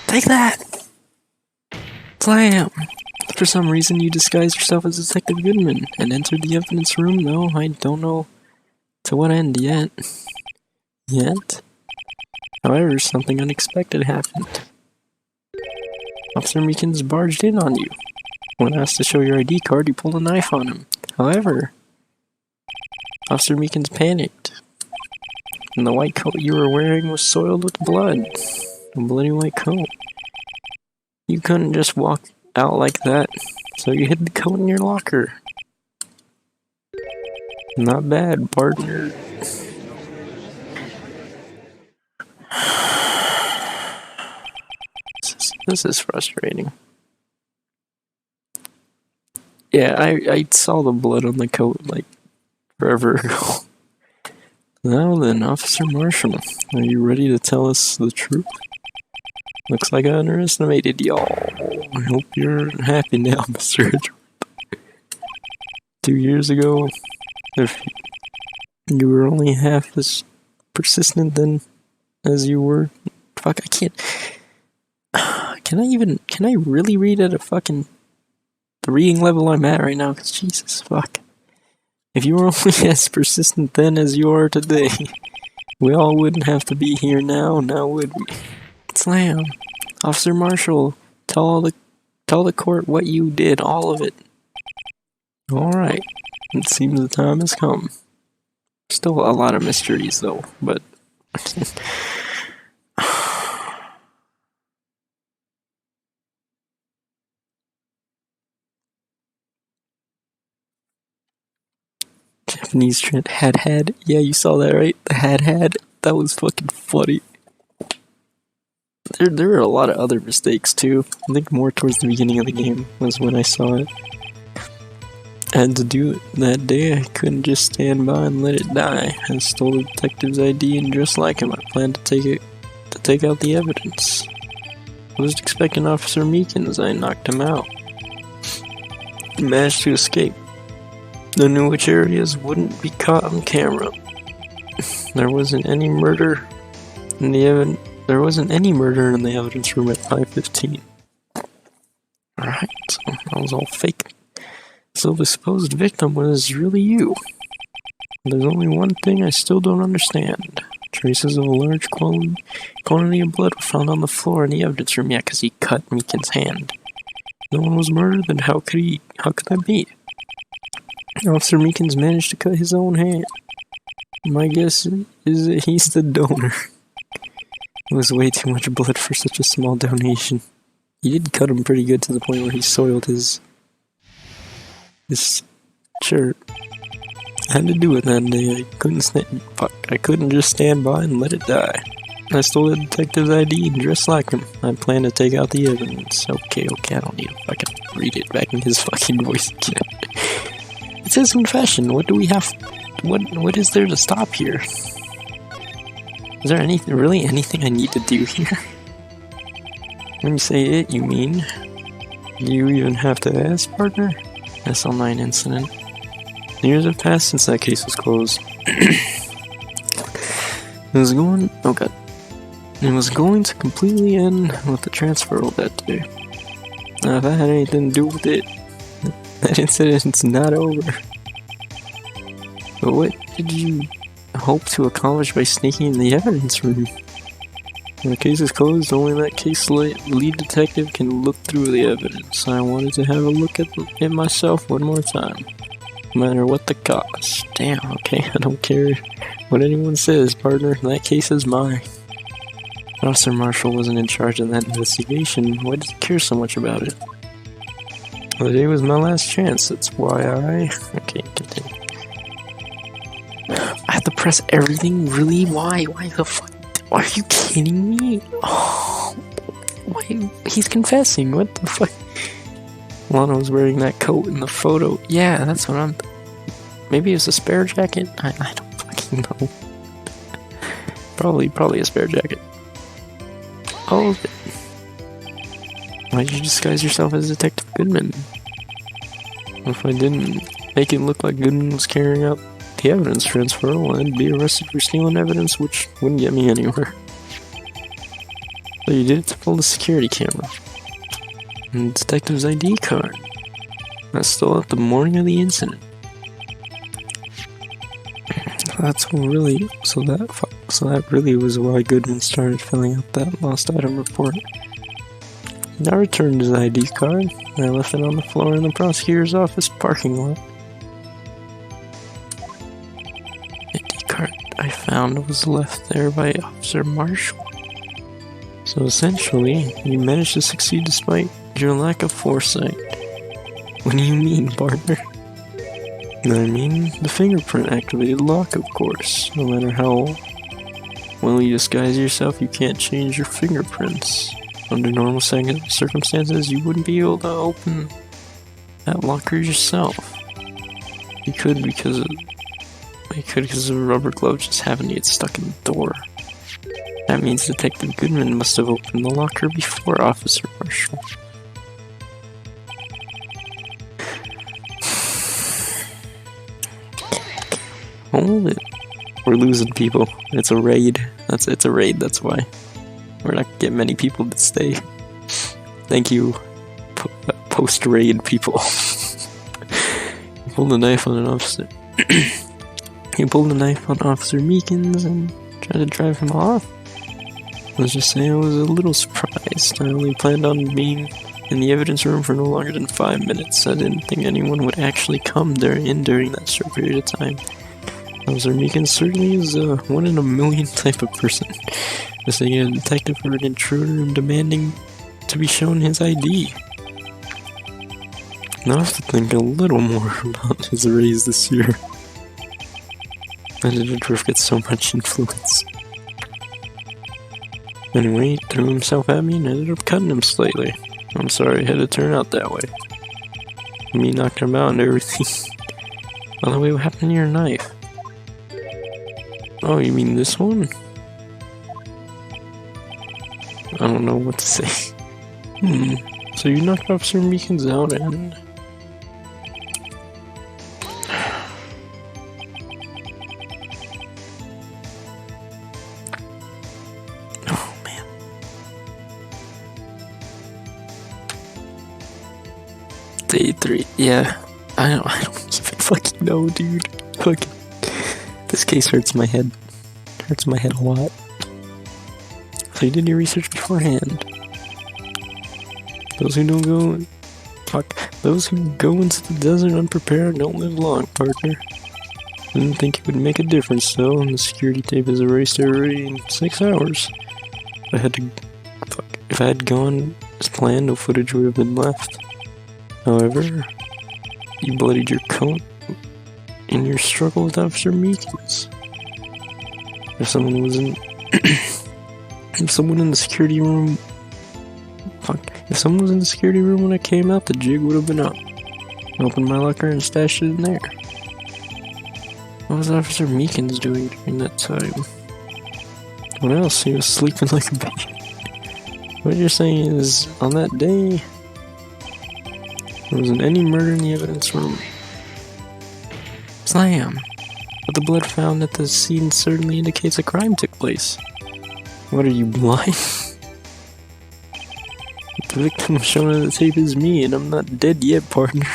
Take that! Slam! For some reason you disguised yourself as Detective Goodman and entered the evidence room, though I don't know to what end yet. However, something unexpected happened. Officer Meekins barged in on you. When asked to show your ID card, you pulled a knife on him. However, Officer Meekins panicked, and the white coat you were wearing was soiled with blood. A bloody white coat. You couldn't just walk out like that, so you hid the coat in your locker. Not bad, partner. This is frustrating. Yeah, I saw the blood on the coat like forever ago. Now then, Officer Marshall, are you ready to tell us the truth? Looks like I underestimated y'all. I hope you're happy now, Mr. Edgeworth. 2 years ago, if you were only half as persistent then as you were. Fuck, I can't. Can I really read at a fucking the reading level I'm at right now? Because Jesus, fuck. If you were only as persistent then as you are today, we all wouldn't have to be here now would we? Slam. Officer Marshall, tell the court what you did, all of it. Alright. It seems the time has come. Still a lot of mysteries though, but Japanese trend had. Yeah, you saw that, right? The had. That was fucking funny. There were a lot of other mistakes too. I think more towards the beginning of the game was when I saw it. I had to do it that day. I couldn't just stand by and let it die. I stole the detective's ID and just like him, I planned to take out the evidence. I was expecting Officer Meekins. I knocked him out. He managed to escape. I knew which areas wouldn't be caught on camera. There wasn't any murder in the evidence room at 5:15. Alright, so that was all fake. So the supposed victim was really you. There's only one thing I still don't understand. Traces of a large quantity of blood were found on the floor in the evidence room. Yeah, because he cut Meekins' hand. No one was murdered, then how could that be? Officer Meekins managed to cut his own hand. My guess is that he's the donor. It was way too much blood for such a small donation. You did cut him pretty good to the point where he soiled his shirt. I had to do it that day. I couldn't just stand by and let it die. I stole the detective's ID and dressed like him. I plan to take out the evidence. Okay, I don't need to fucking read it back in his fucking voice again. It's his confession. What do we have? What is there to stop here? Is there really anything I need to do here? When you say it, you mean? You even have to ask, partner? SL9 incident. Years have passed since that case was closed. It was going to completely end with the transferal that day. Now, if that had anything to do with it, that incident's not over. But what did you hope to accomplish by sneaking in the evidence room? When the case is closed, only that case lead detective can look through the evidence. I wanted to have a look at it myself one more time. No matter what the cost. Damn, okay, I don't care what anyone says, partner. That case is mine. Officer Marshall wasn't in charge of that investigation. Why did he care so much about it? Well, today was my last chance. That's why Okay, continue. I have to press everything? Really? Why? Why the fuck? Are you kidding me? Oh, why? He's confessing. What the fuck? Lana was wearing that coat in the photo. Yeah, that's what I'm... Maybe it was a spare jacket? I don't fucking know. Probably a spare jacket. All of it. Why did you disguise yourself as Detective Goodman? If I didn't make it look like Goodman was carrying out the evidence transfer, well, I'd be arrested for stealing evidence, which wouldn't get me anywhere. So you did it to pull the security camera. And the detective's ID card. I stole it the morning of the incident. That's really... So that really was why Goodman started filling out that lost item report. I returned his ID card, and I left it on the floor in the prosecutor's office parking lot. The ID card I found was left there by Officer Marshall. So essentially, you managed to succeed despite your lack of foresight. What do you mean, partner? I mean, the fingerprint activated lock, of course. No matter how well you disguise yourself, you can't change your fingerprints. Under normal circumstances, you wouldn't be able to open that locker yourself. You could because of a rubber glove just having to get stuck in the door. That means Detective Goodman must have opened the locker before Officer Marshall. Hold it. We're losing people. It's a raid. It's a raid, that's why. We're not getting many people to stay. Thank you, post-raid people. You pulled a knife on an officer. You pulled a knife on Officer Meekins and tried to drive him off. Let's just say I was a little surprised. I only planned on being in the evidence room for no longer than 5 minutes. I didn't think anyone would actually come during that short period of time. Officer Meekins certainly is a 1 in a million type of person. Missing a detective for an intruder and demanding to be shown his ID. Now I have to think a little more about his raise this year. How did the dwarf get so much influence? Anyway, he threw himself at me and ended up cutting him slightly. I'm sorry it had to turn out that way. Me knocked him out and everything. By the way, what happened to your knife? Oh, you mean this one? I don't know what to say. So you knocked Officer Meekins out and... Oh, man. Day 3. Yeah. I don't even fucking know, dude. Fucking... This case hurts my head. Hurts my head a lot. So you did your research beforehand. Those who go into the desert unprepared don't live long, partner. I didn't think it would make a difference though, and the security tape is erased already in 6 hours. If I had gone as planned, no footage would have been left. However, you bloodied your coat in your struggle with Officer Meekins. If someone was in... if someone in the security room... If someone was in the security room when I came out, the jig would have been up. I opened my locker and stashed it in there. What was Officer Meekins doing during that time? What else? He was sleeping like a baby. What you're saying is, on that day, there wasn't any murder in the evidence room. Slam! But the blood found at the scene certainly indicates a crime took place. What are you, blind? The victim shown on the tape is me, and I'm not dead yet, partner.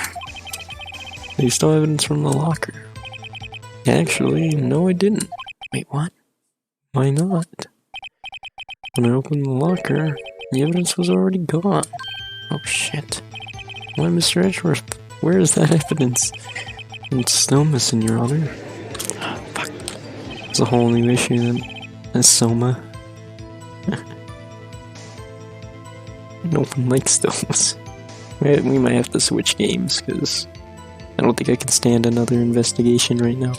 There's still evidence from the locker. Actually, no I didn't. Wait, what? Why not? When I opened the locker, the evidence was already gone. Oh shit. Why, Mr. Edgeworth? Where is that evidence? It's still missing, Your Honor. Oh, fuck. It's a whole new issue then. That's Soma. An open mic stills. We might have to switch games, because I don't think I can stand another investigation right now.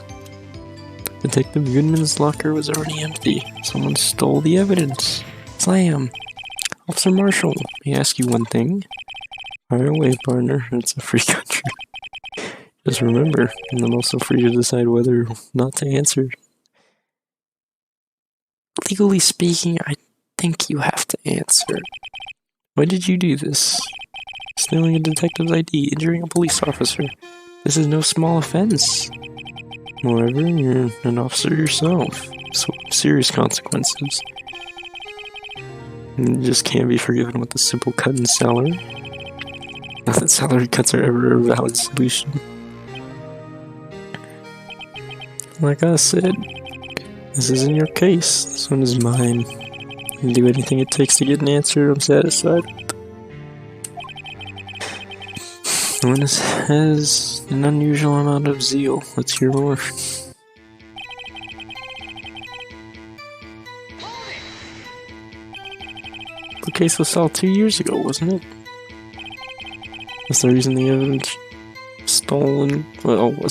Detective Goodman's locker was already empty. Someone stole the evidence. Slam! Officer Marshall, may I ask you one thing? Fire away, partner. It's a free country. Just remember, I'm also free to decide whether or not to answer. Legally speaking, I think you have to answer. Why did you do this? Stealing a detective's ID, injuring a police officer. This is no small offense. Moreover, you're an officer yourself, so serious consequences. You just can't be forgiven with a simple cut in salary. Not that salary cuts are ever a valid solution. Like I said, this isn't your case. This one is mine. I'll do anything it takes to get an answer I'm satisfied with. The witness has an unusual amount of zeal. Let's hear more. The case was solved 2 years ago, wasn't it? That's the reason the evidence was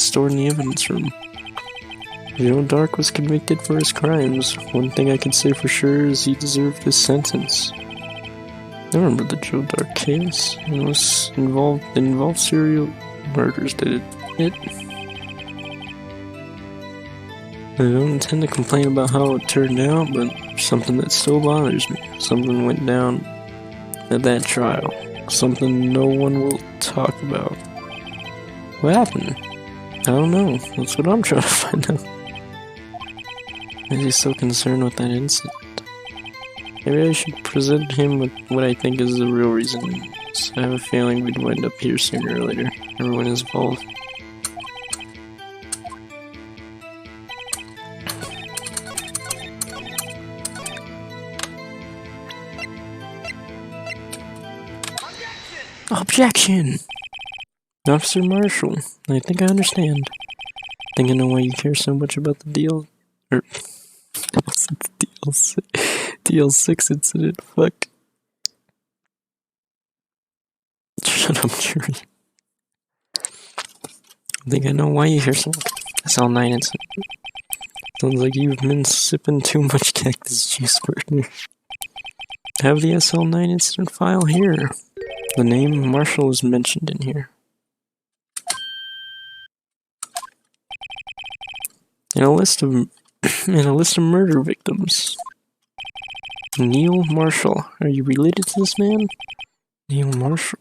stored in the evidence room. Joe Dark was convicted for his crimes. One thing I can say for sure is he deserved his sentence. I remember the Joe Dark case. It involved serial murders, did it? I don't intend to complain about how it turned out, but something that still bothers me. Something went down at that trial. Something no one will talk about. What happened? I don't know. That's what I'm trying to find out. Why is he so concerned with that incident? Maybe I should present him with what I think is the real reason. So I have a feeling we'd wind up here sooner or later. Everyone is involved. Objection! Officer Marshall, I think I understand. I think I know why you care so much about the DL6 incident. Fuck. Shut up, jury. I think I know why you care so much. SL9 incident. Sounds like you've been sipping too much cactus juice, partner. I have the SL9 incident file here. The name Marshall is mentioned in here. In a list of murder victims. Neil Marshall. Are you related to this man? Neil Marshall.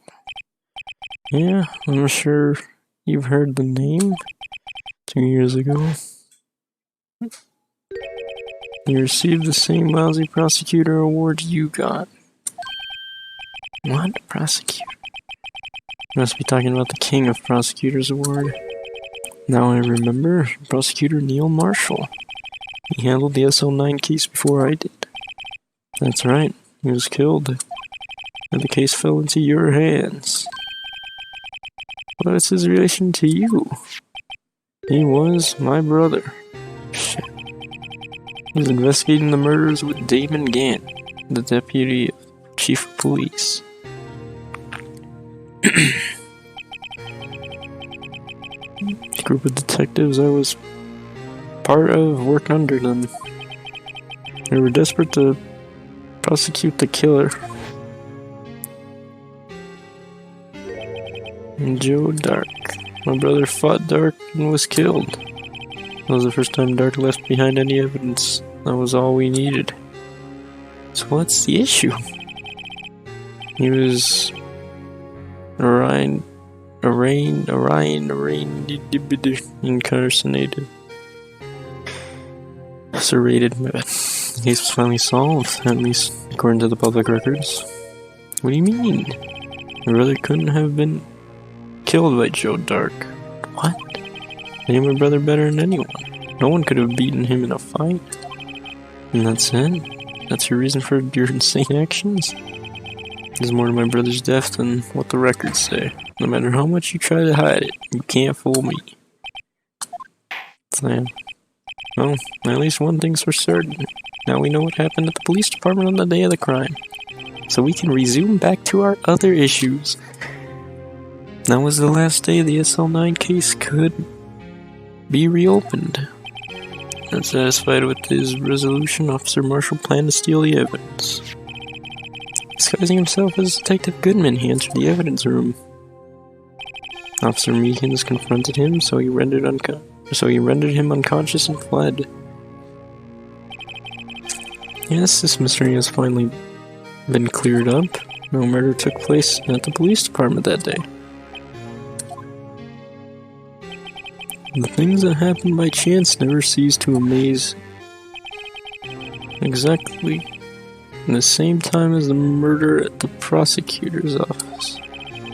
Yeah, I'm sure you've heard the name. 2 years ago. You received the same lousy prosecutor award you got. What? Prosecutor? You must be talking about the King of Prosecutors Award. Now I remember, Prosecutor Neil Marshall. He handled the SL9 case before I did. That's right, he was killed. And the case fell into your hands. What's his relation to you? He was my brother. Shit. He was investigating the murders with Damon Gant. the deputy chief of police. The group of detectives I was part of worked under them. They were desperate to prosecute the killer. And Joe Dark. My brother fought Dark and was killed. That was the first time Dark left behind any evidence. That was all we needed. So what's the issue? He was incarcerated. The case was finally solved, at least according to the public records. What do you mean? My brother couldn't have been killed by Joe Dark. What? I knew my brother better than anyone. No one could have beaten him in a fight. And that's it? That's your reason for your insane actions? There's more to my brother's death than what the records say. No matter how much you try to hide it, you can't fool me. Slam. Well, at least one thing's for certain. Now we know what happened at the police department on the day of the crime. So we can resume back to our other issues. That was the last day the SL9 case could be reopened. Unsatisfied with his resolution, Officer Marshall planned to steal the evidence. Disguising himself as Detective Goodman, he entered the evidence room. Officer Meekins confronted him, so he rendered him unconscious and fled. Yes, this mystery has finally been cleared up. No murder took place at the police department that day. The things that happen by chance never cease to amaze. Exactly in the same time as the murder at the prosecutor's office.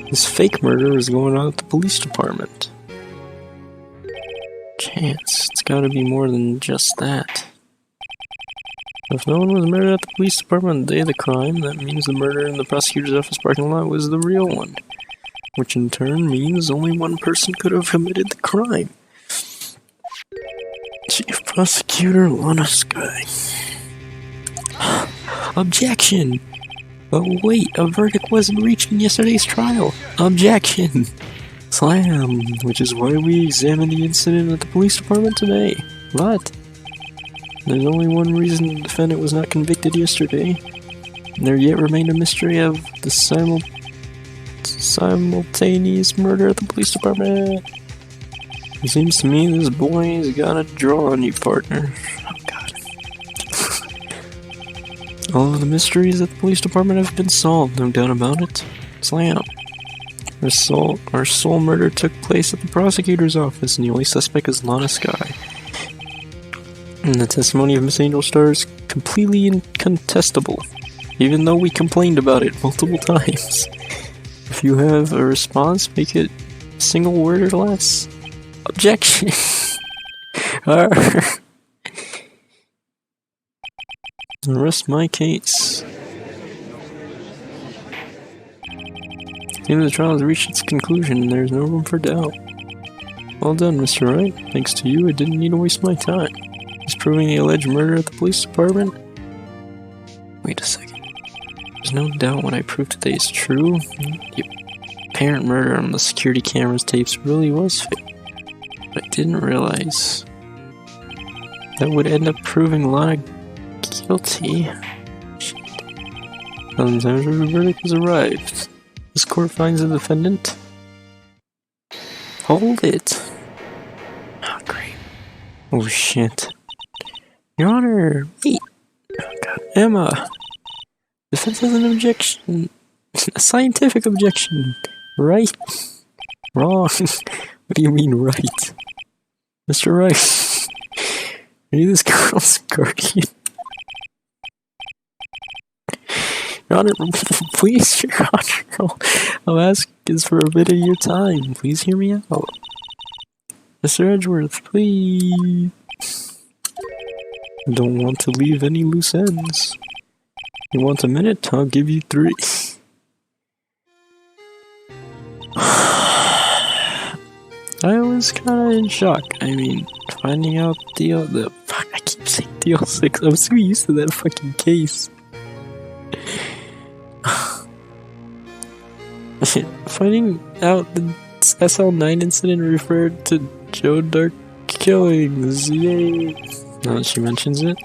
This fake murder is going on at the police department. Chance. It's gotta be more than just that. If no one was murdered at the police department on the day of the crime, that means the murder in the prosecutor's office parking lot was the real one. Which in turn means only one person could have committed the crime. Chief Prosecutor Lana Skye. Objection! But wait, a verdict wasn't reached in yesterday's trial. Objection! Slam! Which is why we examined the incident at the police department today. But there's only one reason the defendant was not convicted yesterday. And there yet remained a mystery of the simultaneous murder at the police department. It seems to me this boy's got a draw on you, partner. Oh god. All of the mysteries at the police department have been solved, no doubt about it. Slam. Our sole murder took place at the prosecutor's office, and the only suspect is Lana Skye. And the testimony of Miss Angel Star is completely incontestable, even though we complained about it multiple times. If you have a response, make it a single word or less. Objection! Rest my case. The end of the trial has reached its conclusion, and there is no room for doubt. Well done, Mr. Wright. Thanks to you, I didn't need to waste my time. Just proving the alleged murder at the police department? Wait a second. There's no doubt what I proved today is true. The apparent murder on the security camera's tapes really was fake. But I didn't realize that would end up proving Lana guilty. Shit. Sometimes the verdict has arrived. This court finds the defendant. Hold it. Oh, great. Oh, shit. Your Honor, wait. Oh, God. Emma. Defense has an objection. A scientific objection. Right? Wrong. What do you mean, right? Mr. Rice, are you this girl's guardian? Your Honor, please, Your Honor, I'll ask is for a bit of your time. Please hear me out. Mr. Edgeworth, please. I don't want to leave any loose ends. You want a minute? I'll give you 3. I was kinda in shock. I mean, finding out fuck, I keep saying DL6. I'm so used to that fucking case. Finding out the SL9 incident referred to Joe Dark killings. Yay! Now that she mentions it,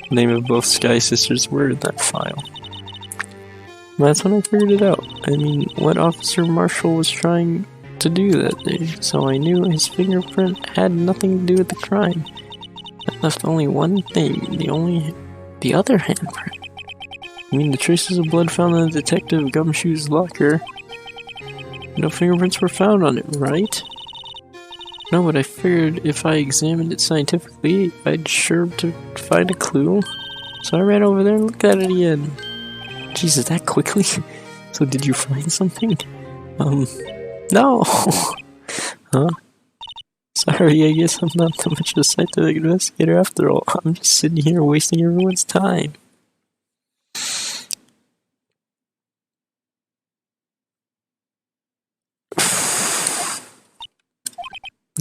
the name of both Sky Sisters were in that file. That's when I figured it out. I mean, what Officer Marshall was trying to do that day, so I knew his fingerprint had nothing to do with the crime. That left only one thing, the other handprint. I mean, the traces of blood found in the Detective Gumshoe's locker. No fingerprints were found on it, right? No, but I figured if I examined it scientifically, I'd sure to find a clue. So I ran over there and looked at it again. Jesus, that quickly? So did you find something? No! Huh? Sorry, I guess I'm not that much of a scientific investigator after all. I'm just sitting here wasting everyone's time.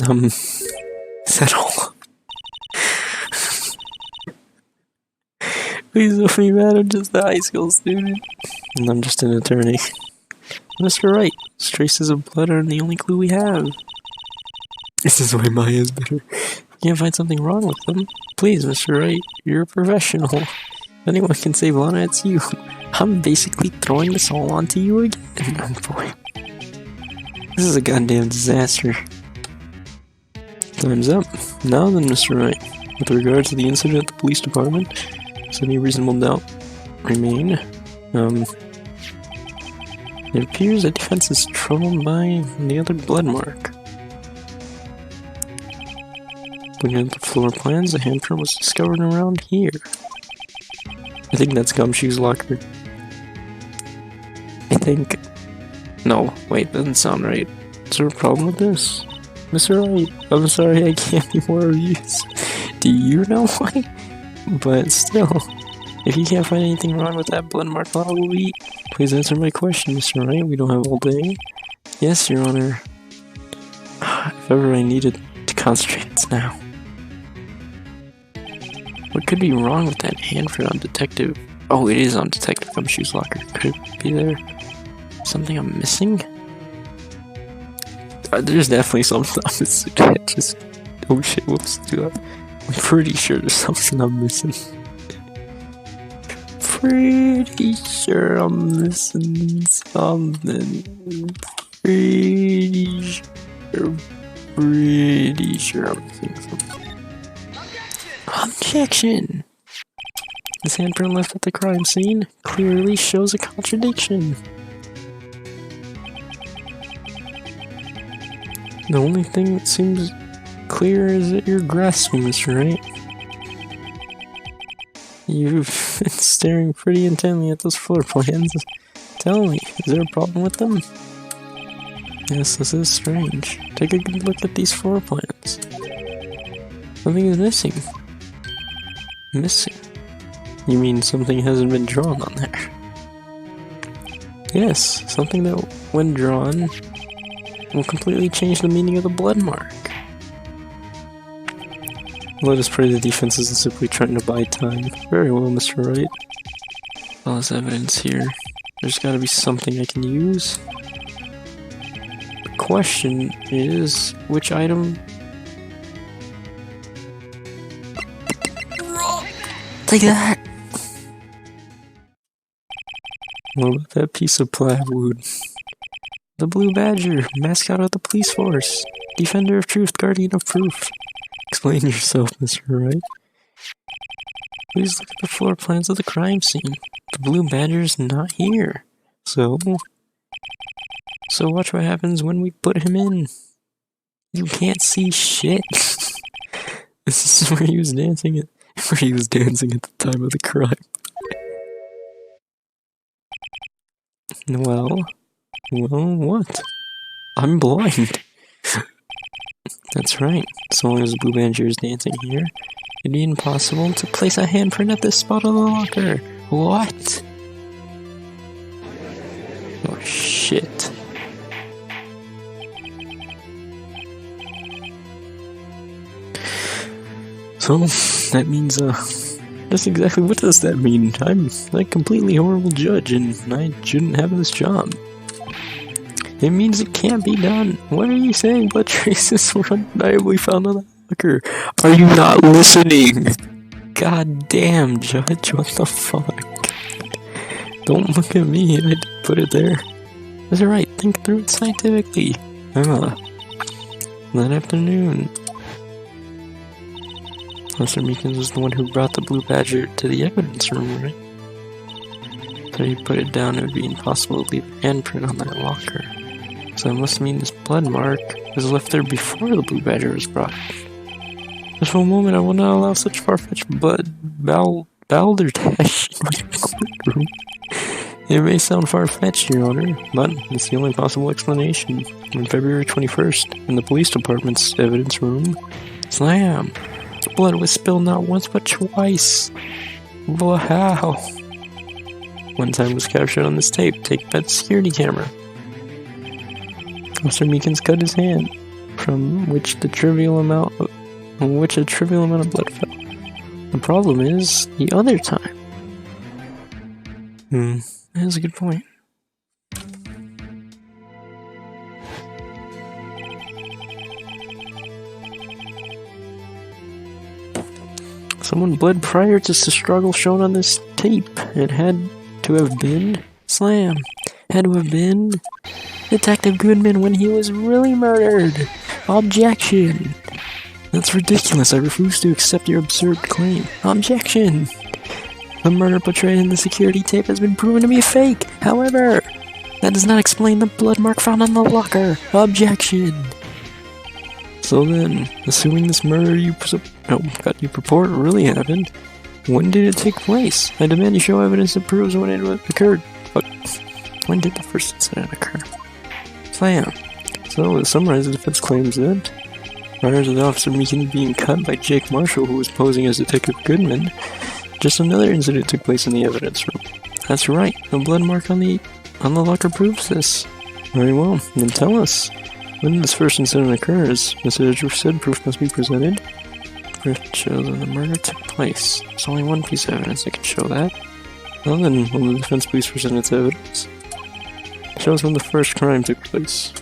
Is that all? Please don't be mad, I'm just a high school student. And I'm just an attorney. Mr. Wright, traces of blood are the only clue we have. This is why Maya's better. If you can't find something wrong with them, please, Mr. Wright, you're a professional. If anyone can save Lana, it's you. I'm basically throwing this all onto you again. Oh boy. This is a goddamn disaster. Time's up. Now then, Mr. Wright, with regard to the incident at the police department, does any reasonable doubt remain? It appears the defense is troubled by the other blood mark. Looking at the floor plans, a handprint was discovered around here. I think that's Gumshoe's locker. I think... No, wait, that doesn't sound right. Is there a problem with this? Mr. Wright, I'm sorry I can't be more of use. Do you know why? But still, if you can't find anything wrong with that blood mark bottle we'll eat, please answer my question, Mr. Wright. We don't have all day. Yes, Your Honor. If ever I needed to concentrate, it's now. What could be wrong with that handprint on Detective... Oh, it is on Detective Gumshoe's locker. Could it be there something I'm missing? There's definitely something I'm missing. Just... Oh shit, whoops. I'm pretty sure there's something I'm missing. Pretty sure I'm missing something. Pretty sure I'm missing something. Objection! This handprint left at the crime scene clearly shows a contradiction. The only thing that seems clear is that you're grasping, Mr. Wright. You've been staring pretty intently at those floor plans. Tell me, is there a problem with them? Yes, this is strange. Take a good look at these floor plans. Something is missing. Missing? You mean something hasn't been drawn on there? Yes, something that, when drawn, will completely change the meaning of the blood mark. Let us pray the defense isn't simply trying to buy time. Very well, Mr. Wright. All this evidence here. There's gotta be something I can use. The question is, which item... Take that! What about that piece of plywood? The Blue Badger, mascot of the police force. Defender of truth, guardian of proof. Explain yourself, Mr. Wright. Please look at the floor plans of the crime scene. The Blue Badger's not here. So watch what happens when we put him in. You can't see shit. This is where he was dancing at the time of the crime. Well, what? I'm blind. That's right. So long as Blue Badger is dancing here, it'd be impossible to place a handprint at this spot on the locker. What? Oh shit. So, that means, just exactly what does that mean? I'm a completely horrible judge, and I shouldn't have this job. It means it can't be done. What are you saying? Blood traces were undeniably found on the locker. Are you not listening? God damn, Judge, what the fuck? Don't look at me, I didn't put it there. That's alright, think through it scientifically. That afternoon. Officer Meekins was the one who brought the Blue Badger to the evidence room, right? So he put it down, it would be impossible to leave an handprint on that locker. So that must mean this blood mark was left there before the Blue Badger was brought. Just for a moment, I will not allow such far-fetched balderdash in my courtroom. It may sound far-fetched, Your Honor, but it's the only possible explanation. On February 21st, in the police department's evidence room, slam! Blood was spilled not once but twice. Wow! One time was captured on this tape, taken by the security camera. Officer Meekins cut his hand, from which a trivial amount of blood fell. The problem is the other time. That's a good point. Someone bled prior to the struggle shown on this tape. It had to have been Slam. Had to have been Detective Goodman when he was really murdered. Objection. That's ridiculous. I refuse to accept your absurd claim. Objection. The murder portrayed in the security tape has been proven to be fake. However, that does not explain the blood mark found on the locker. Objection. So then, assuming this murder you purport really happened, when did it take place? I demand you show evidence that proves when it occurred. But when did the first incident occur? Slam. So, to summarize the defense claims that prior to the Officer Meekins being cut by Jake Marshall, who was posing as Detective Goodman, just another incident took place in the evidence room. That's right, the blood mark on the locker proves this. Very well, then tell us. When this first incident occurs, Mr. Edgeworth said proof must be presented. Proof to show that the murder took place. There's only one piece of evidence that can show that. Well then, will the defense please present its evidence? It shows when the first crime took place.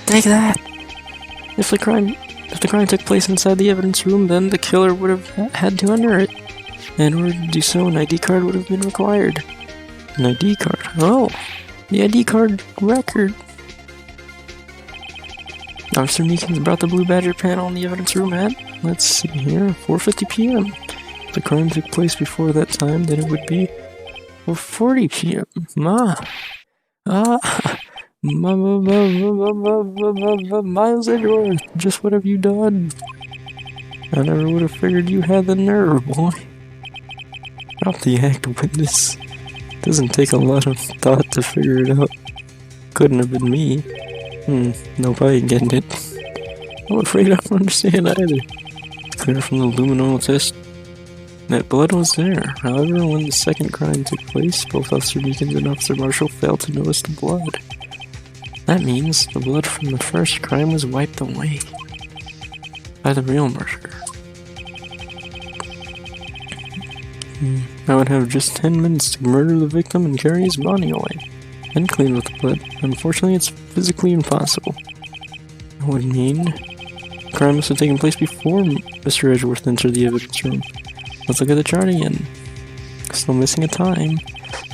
Take that! If the crime took place inside the evidence room, then the killer would have had to enter it. And in order to do so, an ID card would have been required. An ID card? Oh! The ID card record! Officer Meekins brought the Blue Badger panel in the evidence room at, let's see here, 4:50 p.m. If the crime took place before that time, then it would be 4:40 p.m. Miles Edgeworth, just what have you done? I never would have figured you had the nerve, boy. Drop the act, witness. Doesn't take a lot of thought to figure it out. Couldn't have been me. Nope, I ain't getting it. I'm afraid I don't understand either. Clear from the luminol test that blood was there. However, when the second crime took place, both Officer Meekins and Officer Marshall failed to notice the blood. That means the blood from the first crime was wiped away by the real murderer. I would have just 10 minutes to murder the victim and carry his body away, and clean with the blood. Unfortunately, it's physically impossible. That would mean the crime must have taken place before Mr. Edgeworth entered the evidence room. Let's look at the chart again. Still missing a time.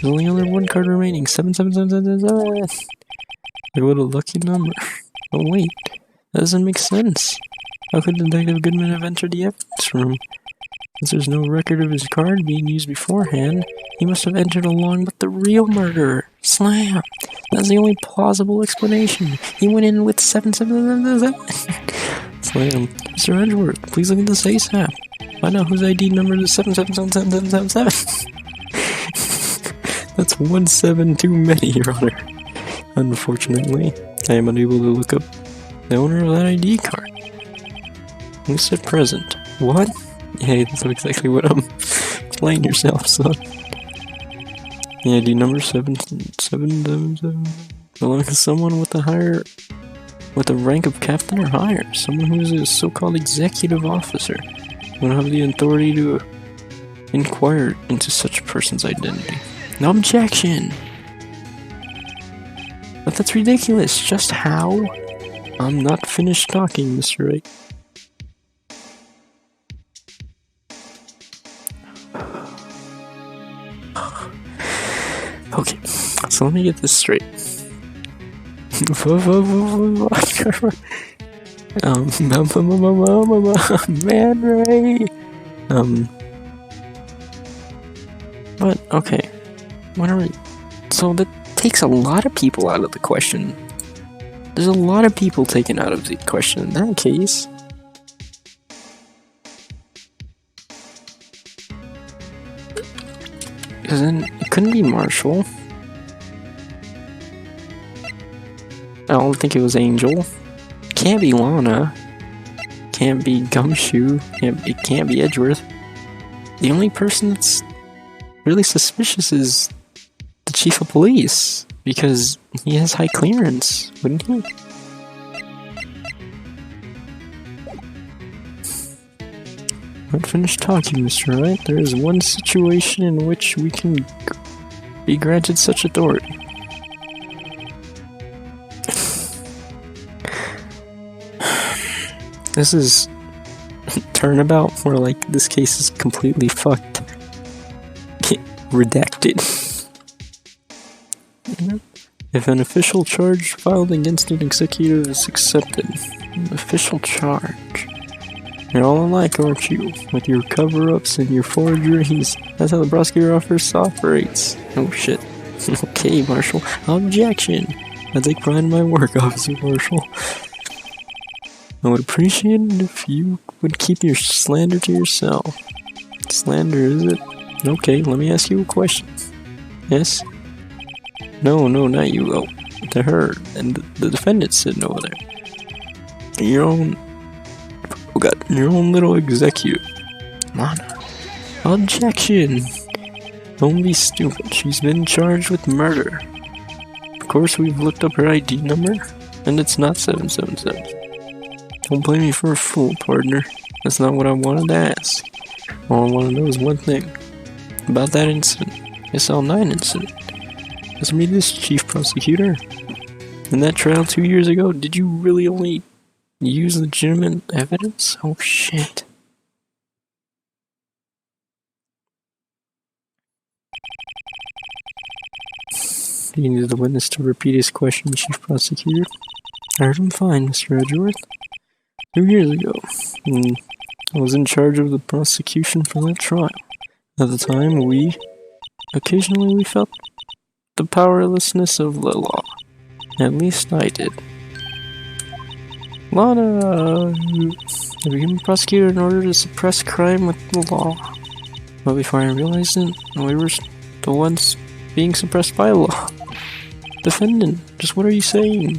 There's only one card remaining. 77777. What a lucky number. Oh wait, that doesn't make sense. How could Detective Goodman have entered the evidence room? Since there's no record of his card being used beforehand, he must have entered along with the real murderer. Slam! That's the only plausible explanation. He went in with 77777. Slam. Mr. Edgeworth, please look at this ASAP. Find out whose ID number is 7777777. That's 17 too many, Your Honor. Unfortunately, I am unable to look up the owner of that ID card. Who said present? What? Yeah, that's exactly what I'm explaining yourself, son. The ID number 7777 belongs to someone with the rank of captain or higher. Someone who is a so-called executive officer. Who don't have the authority to inquire into such a person's identity. No objection! But that's ridiculous. Just how? I'm not finished talking, Mr. Wright. Okay, so let me get this straight. Man Ray. But okay, whatever. So that takes a lot of people out of the question. There's a lot of people taken out of the question in that case. Because then it couldn't be Marshall. I don't think it was Angel. Can't be Lana. Can't be Gumshoe. It can't be Edgeworth. The only person that's really suspicious is the chief of police, because he has high clearance, wouldn't he? Not finished talking, Mr. Wright. There is one situation in which we can be granted such authority. This is turnabout where, like, this case is completely fucked. Redacted. If an official charge filed against an executive is accepted, an official charge. You're all alike, aren't you? With your cover-ups and your forgeries. That's how the prosecutor office operates. Oh shit. Okay, Marshall. Objection. I take pride in my work, Officer Marshall. I would appreciate it if you would keep your slander to yourself. Slander, is it? Okay, let me ask you a question. Yes? No, not you. Oh, to her. And the defendant's sitting over there. Your own little executive. Lana. Objection! Don't be stupid. She's been charged with murder. Of course, we've looked up her ID number, and it's not 777. Don't blame me for a fool, partner. That's not what I wanted to ask. All I want to know is one thing. About that incident. SL9 incident. Let's meet this, Chief Prosecutor. In that trial 2 years ago, did you really only use legitimate evidence? Oh shit. Do you need the witness to repeat his question, Chief Prosecutor? I heard him fine, Mr. Edgeworth. 2 years ago, I was in charge of the prosecution for that trial. At the time, occasionally we felt the powerlessness of the law. At least I did. Lana, I became a prosecutor in order to suppress crime with the law. But before I realized it, we were the ones being suppressed by law. Defendant, just what are you saying?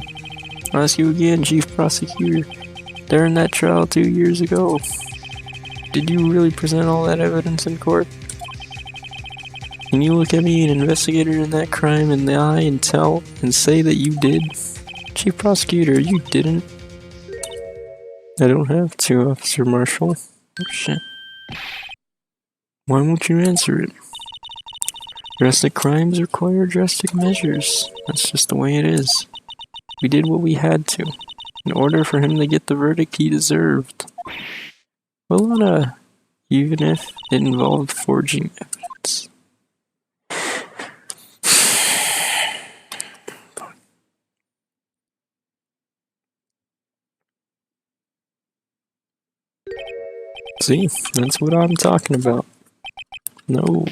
I'll ask you again, Chief Prosecutor. During that trial 2 years ago, did you really present all that evidence in court? Can you look at me, an investigator in that crime, in the eye and say that you did? Chief Prosecutor, you didn't. I don't have to, Officer Marshall. Oh shit. Why won't you answer it? Drastic crimes require drastic measures. That's just the way it is. We did what we had to, in order for him to get the verdict he deserved. Well, even if it involved forging evidence. See, that's what I'm talking about. No.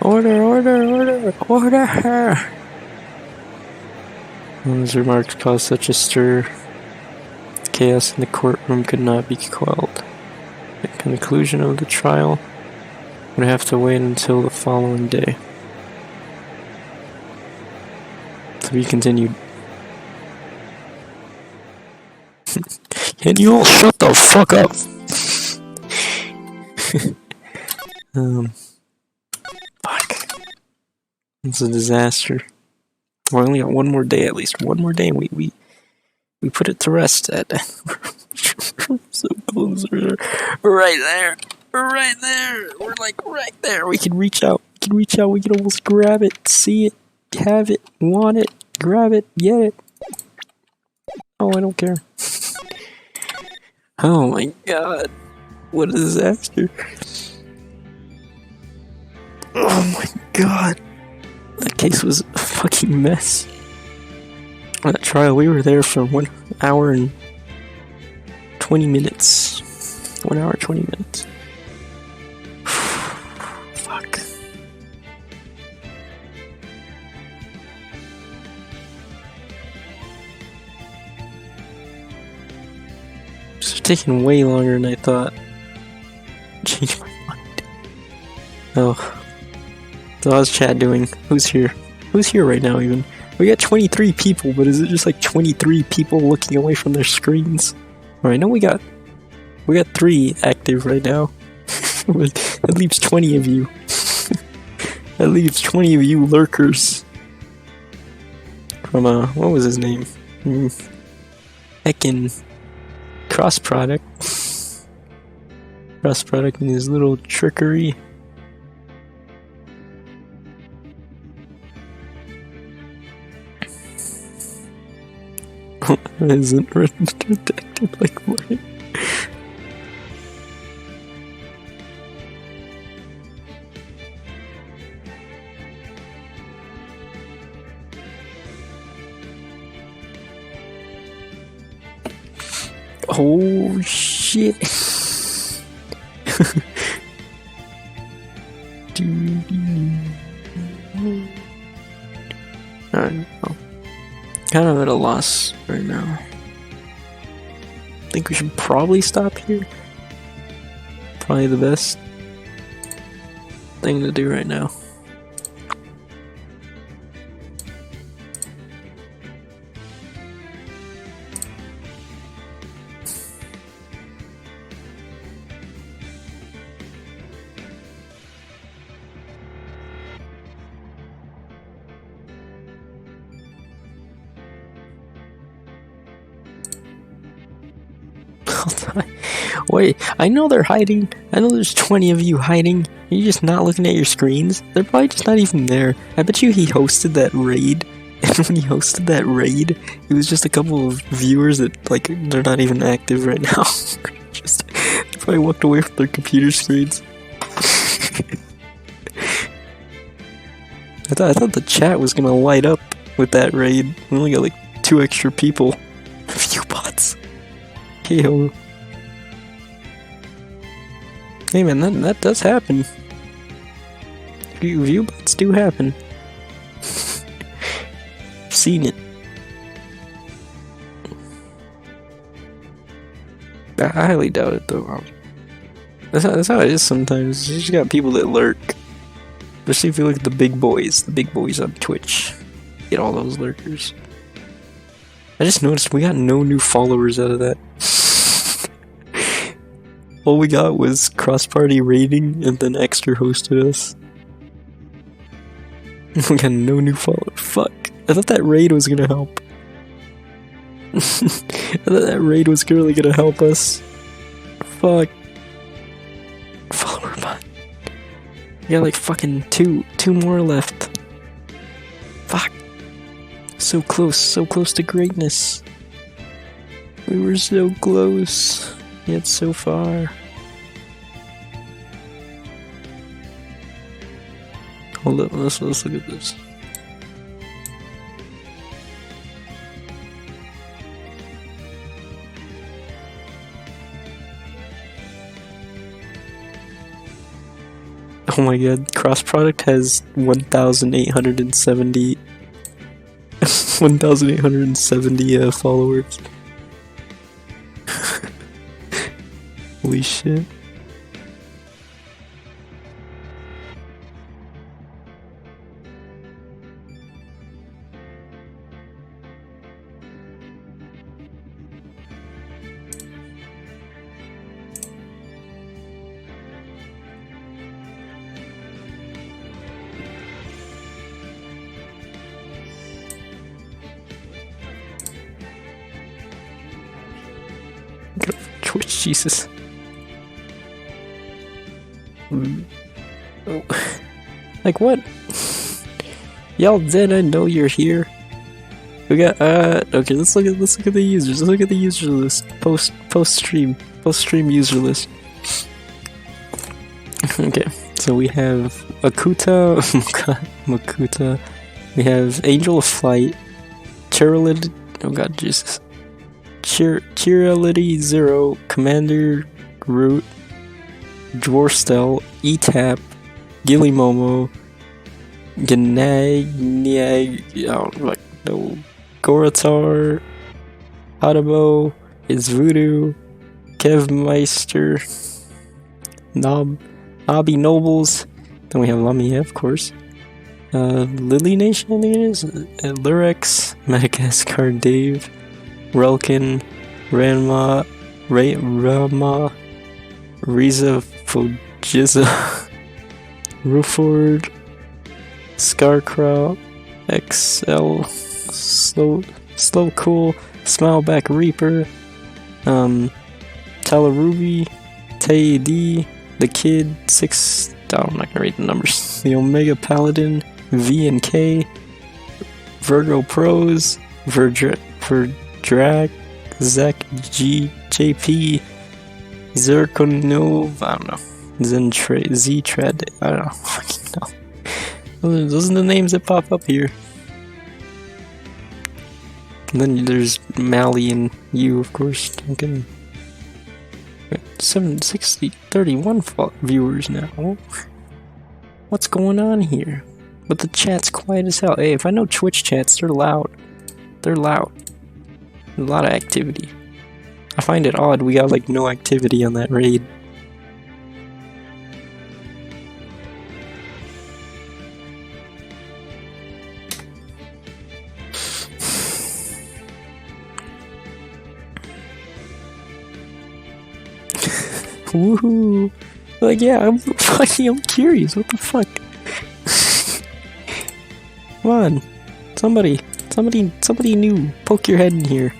Order! Those remarks caused such a stir. Chaos in the courtroom could not be quelled. The conclusion of the trial would have to wait until the following day. To be continued. Can you all shut the fuck up? Fuck. It's a disaster. We only got one more day at least. One more day and we put it to rest. So close. Right there. Right there. We're like right there. We can reach out. We can reach out. We can almost grab it, see it, have it, want it, grab it, get it. Oh, I don't care. Oh my god. What a disaster. Oh my god. That case was a fucking mess. That trial, we were there for 1 hour and 20 minutes. 1 hour, 20 minutes. Fuck. It's taking way longer than I thought. Change my mind. Oh. So how's chat doing? Who's here? Who's here right now even? We got 23 people, but is it just like 23 people looking away from their screens? Alright, no, we got 3 active right now. That leaves 20 of you. That leaves 20 of you lurkers. From, what was his name? Heckin' Cross Product. Cross Product and his little trickery. Isn't redacted like mine. Oh shit. I don't know. Kind of at a loss right now. Think we should probably stop here. Probably the best thing to do right now. Wait, I know they're hiding. I know there's 20 of you hiding. You're just not looking at your screens. They're probably just not even there. I bet you he hosted that raid. And when he hosted that raid, it was just a couple of viewers that, like, they're not even active right now. Just, they probably walked away from their computer screens. I thought the chat was gonna light up with that raid. We only got like 2 extra people. View bots. Hey-ho. Hey man, that does happen. View bots do happen. I've seen it. I highly doubt it though. That's how it is sometimes. You just got people that lurk. Especially if you look at the big boys on Twitch. Get all those lurkers. I just noticed we got no new followers out of that. All we got was cross-party rating and then Extra hosted us. We got no new followers. Fuck. I thought that raid was gonna help. I thought that raid was really gonna help us. Fuck. Follower bot. We got like fucking two more left. Fuck. So close to greatness. We were so close. Yet so far. Hold up, let's look at this. Oh my god, Cross Product has 1,870 1,870 followers. Holy shit. Jesus. Oh. Like what? Y'all dead? I know you're here. We got okay, let's look at the users. Let's look at the user list. Post stream user list. Okay, so we have Akuta, Makuta. We have Angel of Flight, Cheerlead. Oh god, Jesus. Cheerleady Zero, Commander Root, Dwarstel, Etap, Gilly Momo, Gnag, I don't know, Goratar, Hadabo, Is Voodoo, Kevmeister, Nobby Nobles, then we have Lamia, of course, Lily Nation, I think it is, Lurex, Madagascar Dave, Relkin, Ranma, Rama, Riza Fojiza, Ruford, Scarcrow, XL, Slow Cool, Smileback Reaper, Talaruby, Tay D, The Kid, 6, I'm not gonna read the numbers, the Omega Paladin, V and K, Virgo Pros, Verdrag, Zek G, JP, Zirconov, I don't know, Z-Tread, I don't know, fucking know. Those are the names that pop up here. And then there's Mally and you, of course. Duncan. 760, 31 viewers now. What's going on here? But the chat's quiet as hell. Hey, if I know Twitch chats, they're loud. They're loud. A lot of activity. I find it odd we got like no activity on that raid. Woohoo! Like, yeah, I'm curious. What the fuck? Come on, somebody new. Poke your head in here.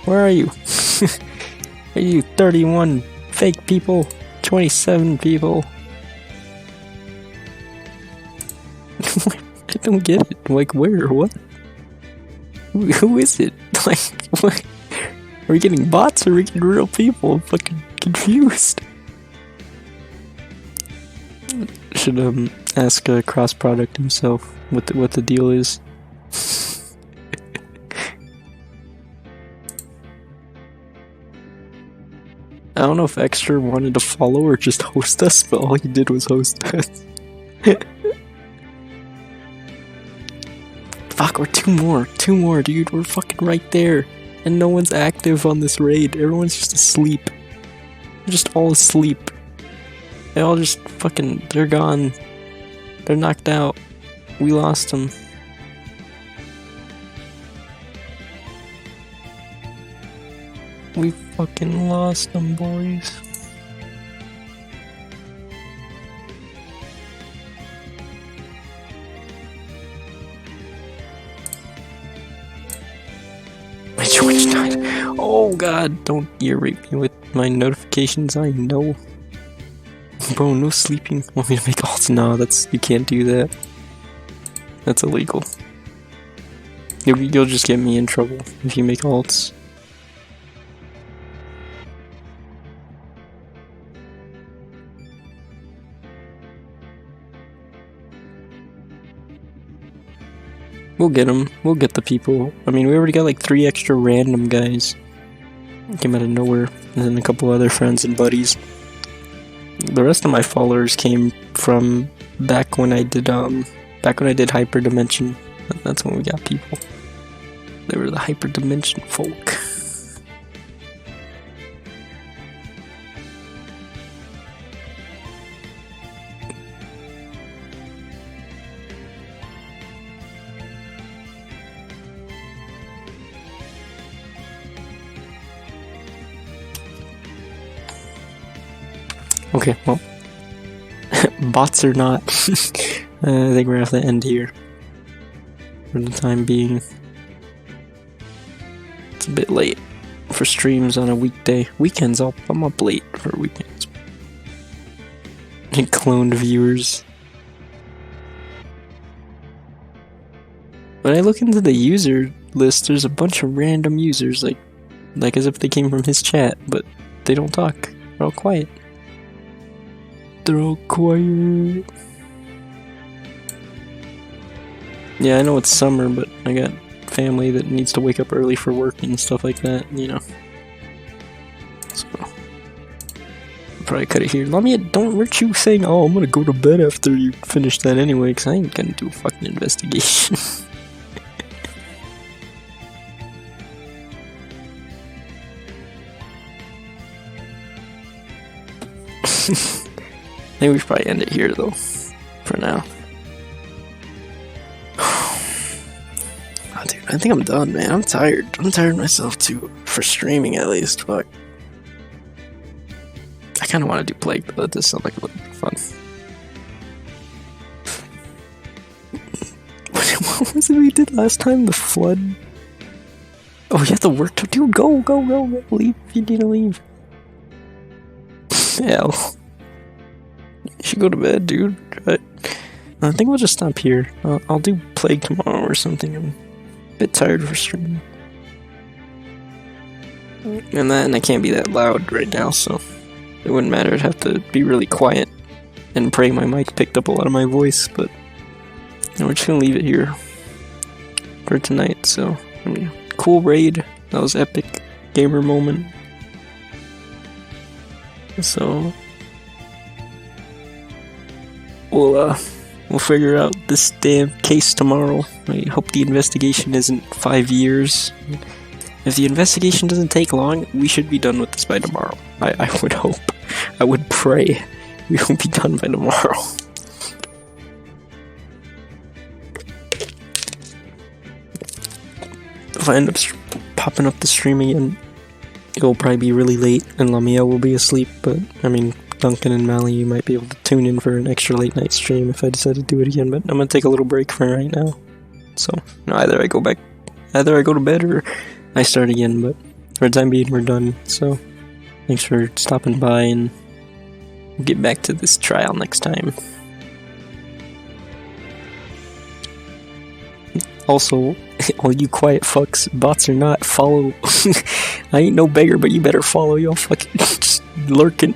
Where are you? Are you 31 fake people? 27 people? I don't get it. Like, where? What? Who is it? Like, what? Are we getting bots or are we getting real people? I'm fucking confused. Should ask Cross Product himself what the deal is. I don't know if Extra wanted to follow or just host us, but all he did was host us. Fuck, we're two more, dude. We're fucking right there. And no one's active on this raid. Everyone's just asleep. They're just all asleep. They all just fucking, they're gone. They're knocked out. We lost them. We fucking lost them, boys. Which died? Oh god, don't ear rape me with my notifications, I know. Bro, no sleeping. Want me to make alts? No, you can't do that. That's illegal. You'll just get me in trouble if you make alts. We'll get them. We'll get the people. I mean, we already got like 3 extra random guys. Came out of nowhere. And then a couple other friends and buddies. The rest of my followers came from back when I did Hyper Dimension. That's when we got people. They were the Hyper Dimension folk. Okay, well, bots or not, I think we're gonna have to end here for the time being. It's a bit late. for streams on a weekday. Weekends, I'm up late for weekends. And cloned viewers. When I look into the user list, there's a bunch of random users, like as if they came from his chat, but they don't talk. They're all quiet. They're all quiet. Yeah, I know it's summer, but I got family that needs to wake up early for work and stuff like that, you know. So, I'll probably cut it here. Lamia, weren't you saying, oh, I'm gonna go to bed after you finish that anyway, because I ain't gonna do a fucking investigation. I think we should probably end it here, though, for now. Oh, dude, I think I'm done, man. I'm tired. I'm tired myself, too. For streaming, at least. Fuck. I kind of want to do Plague, but that does sound like a little bit fun. What was it we did last time? The flood? Oh, you have to work to... Dude, go. Leave if you need to leave. Hell. You should go to bed, dude. I think we'll just stop here. I'll do Plague tomorrow or something. I'm a bit tired for streaming. And I can't be that loud right now, so it wouldn't matter. I'd have to be really quiet and pray my mic picked up a lot of my voice, but we're just gonna leave it here for tonight. So, I mean, cool raid. That was epic gamer moment. So we'll figure out this damn case tomorrow. I hope the investigation isn't 5 years. If the investigation doesn't take long, we should be done with this by tomorrow. I would hope. I would pray we will be done by tomorrow. If I end up popping up the stream again, it'll probably be really late and Lamia will be asleep, but I mean, Duncan and Mally, you might be able to tune in for an extra late night stream if I decide to do it again, but I'm gonna take a little break for right now. So, either I go to bed or I start again, but for the time being, we're done. So, thanks for stopping by, and we'll get back to this trial next time. Also, all you quiet fucks, bots or not, follow. I ain't no beggar, but you better follow. Y'all fucking just lurking.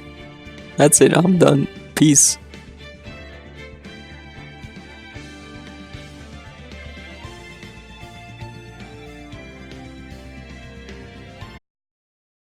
That's it, I'm done. Peace.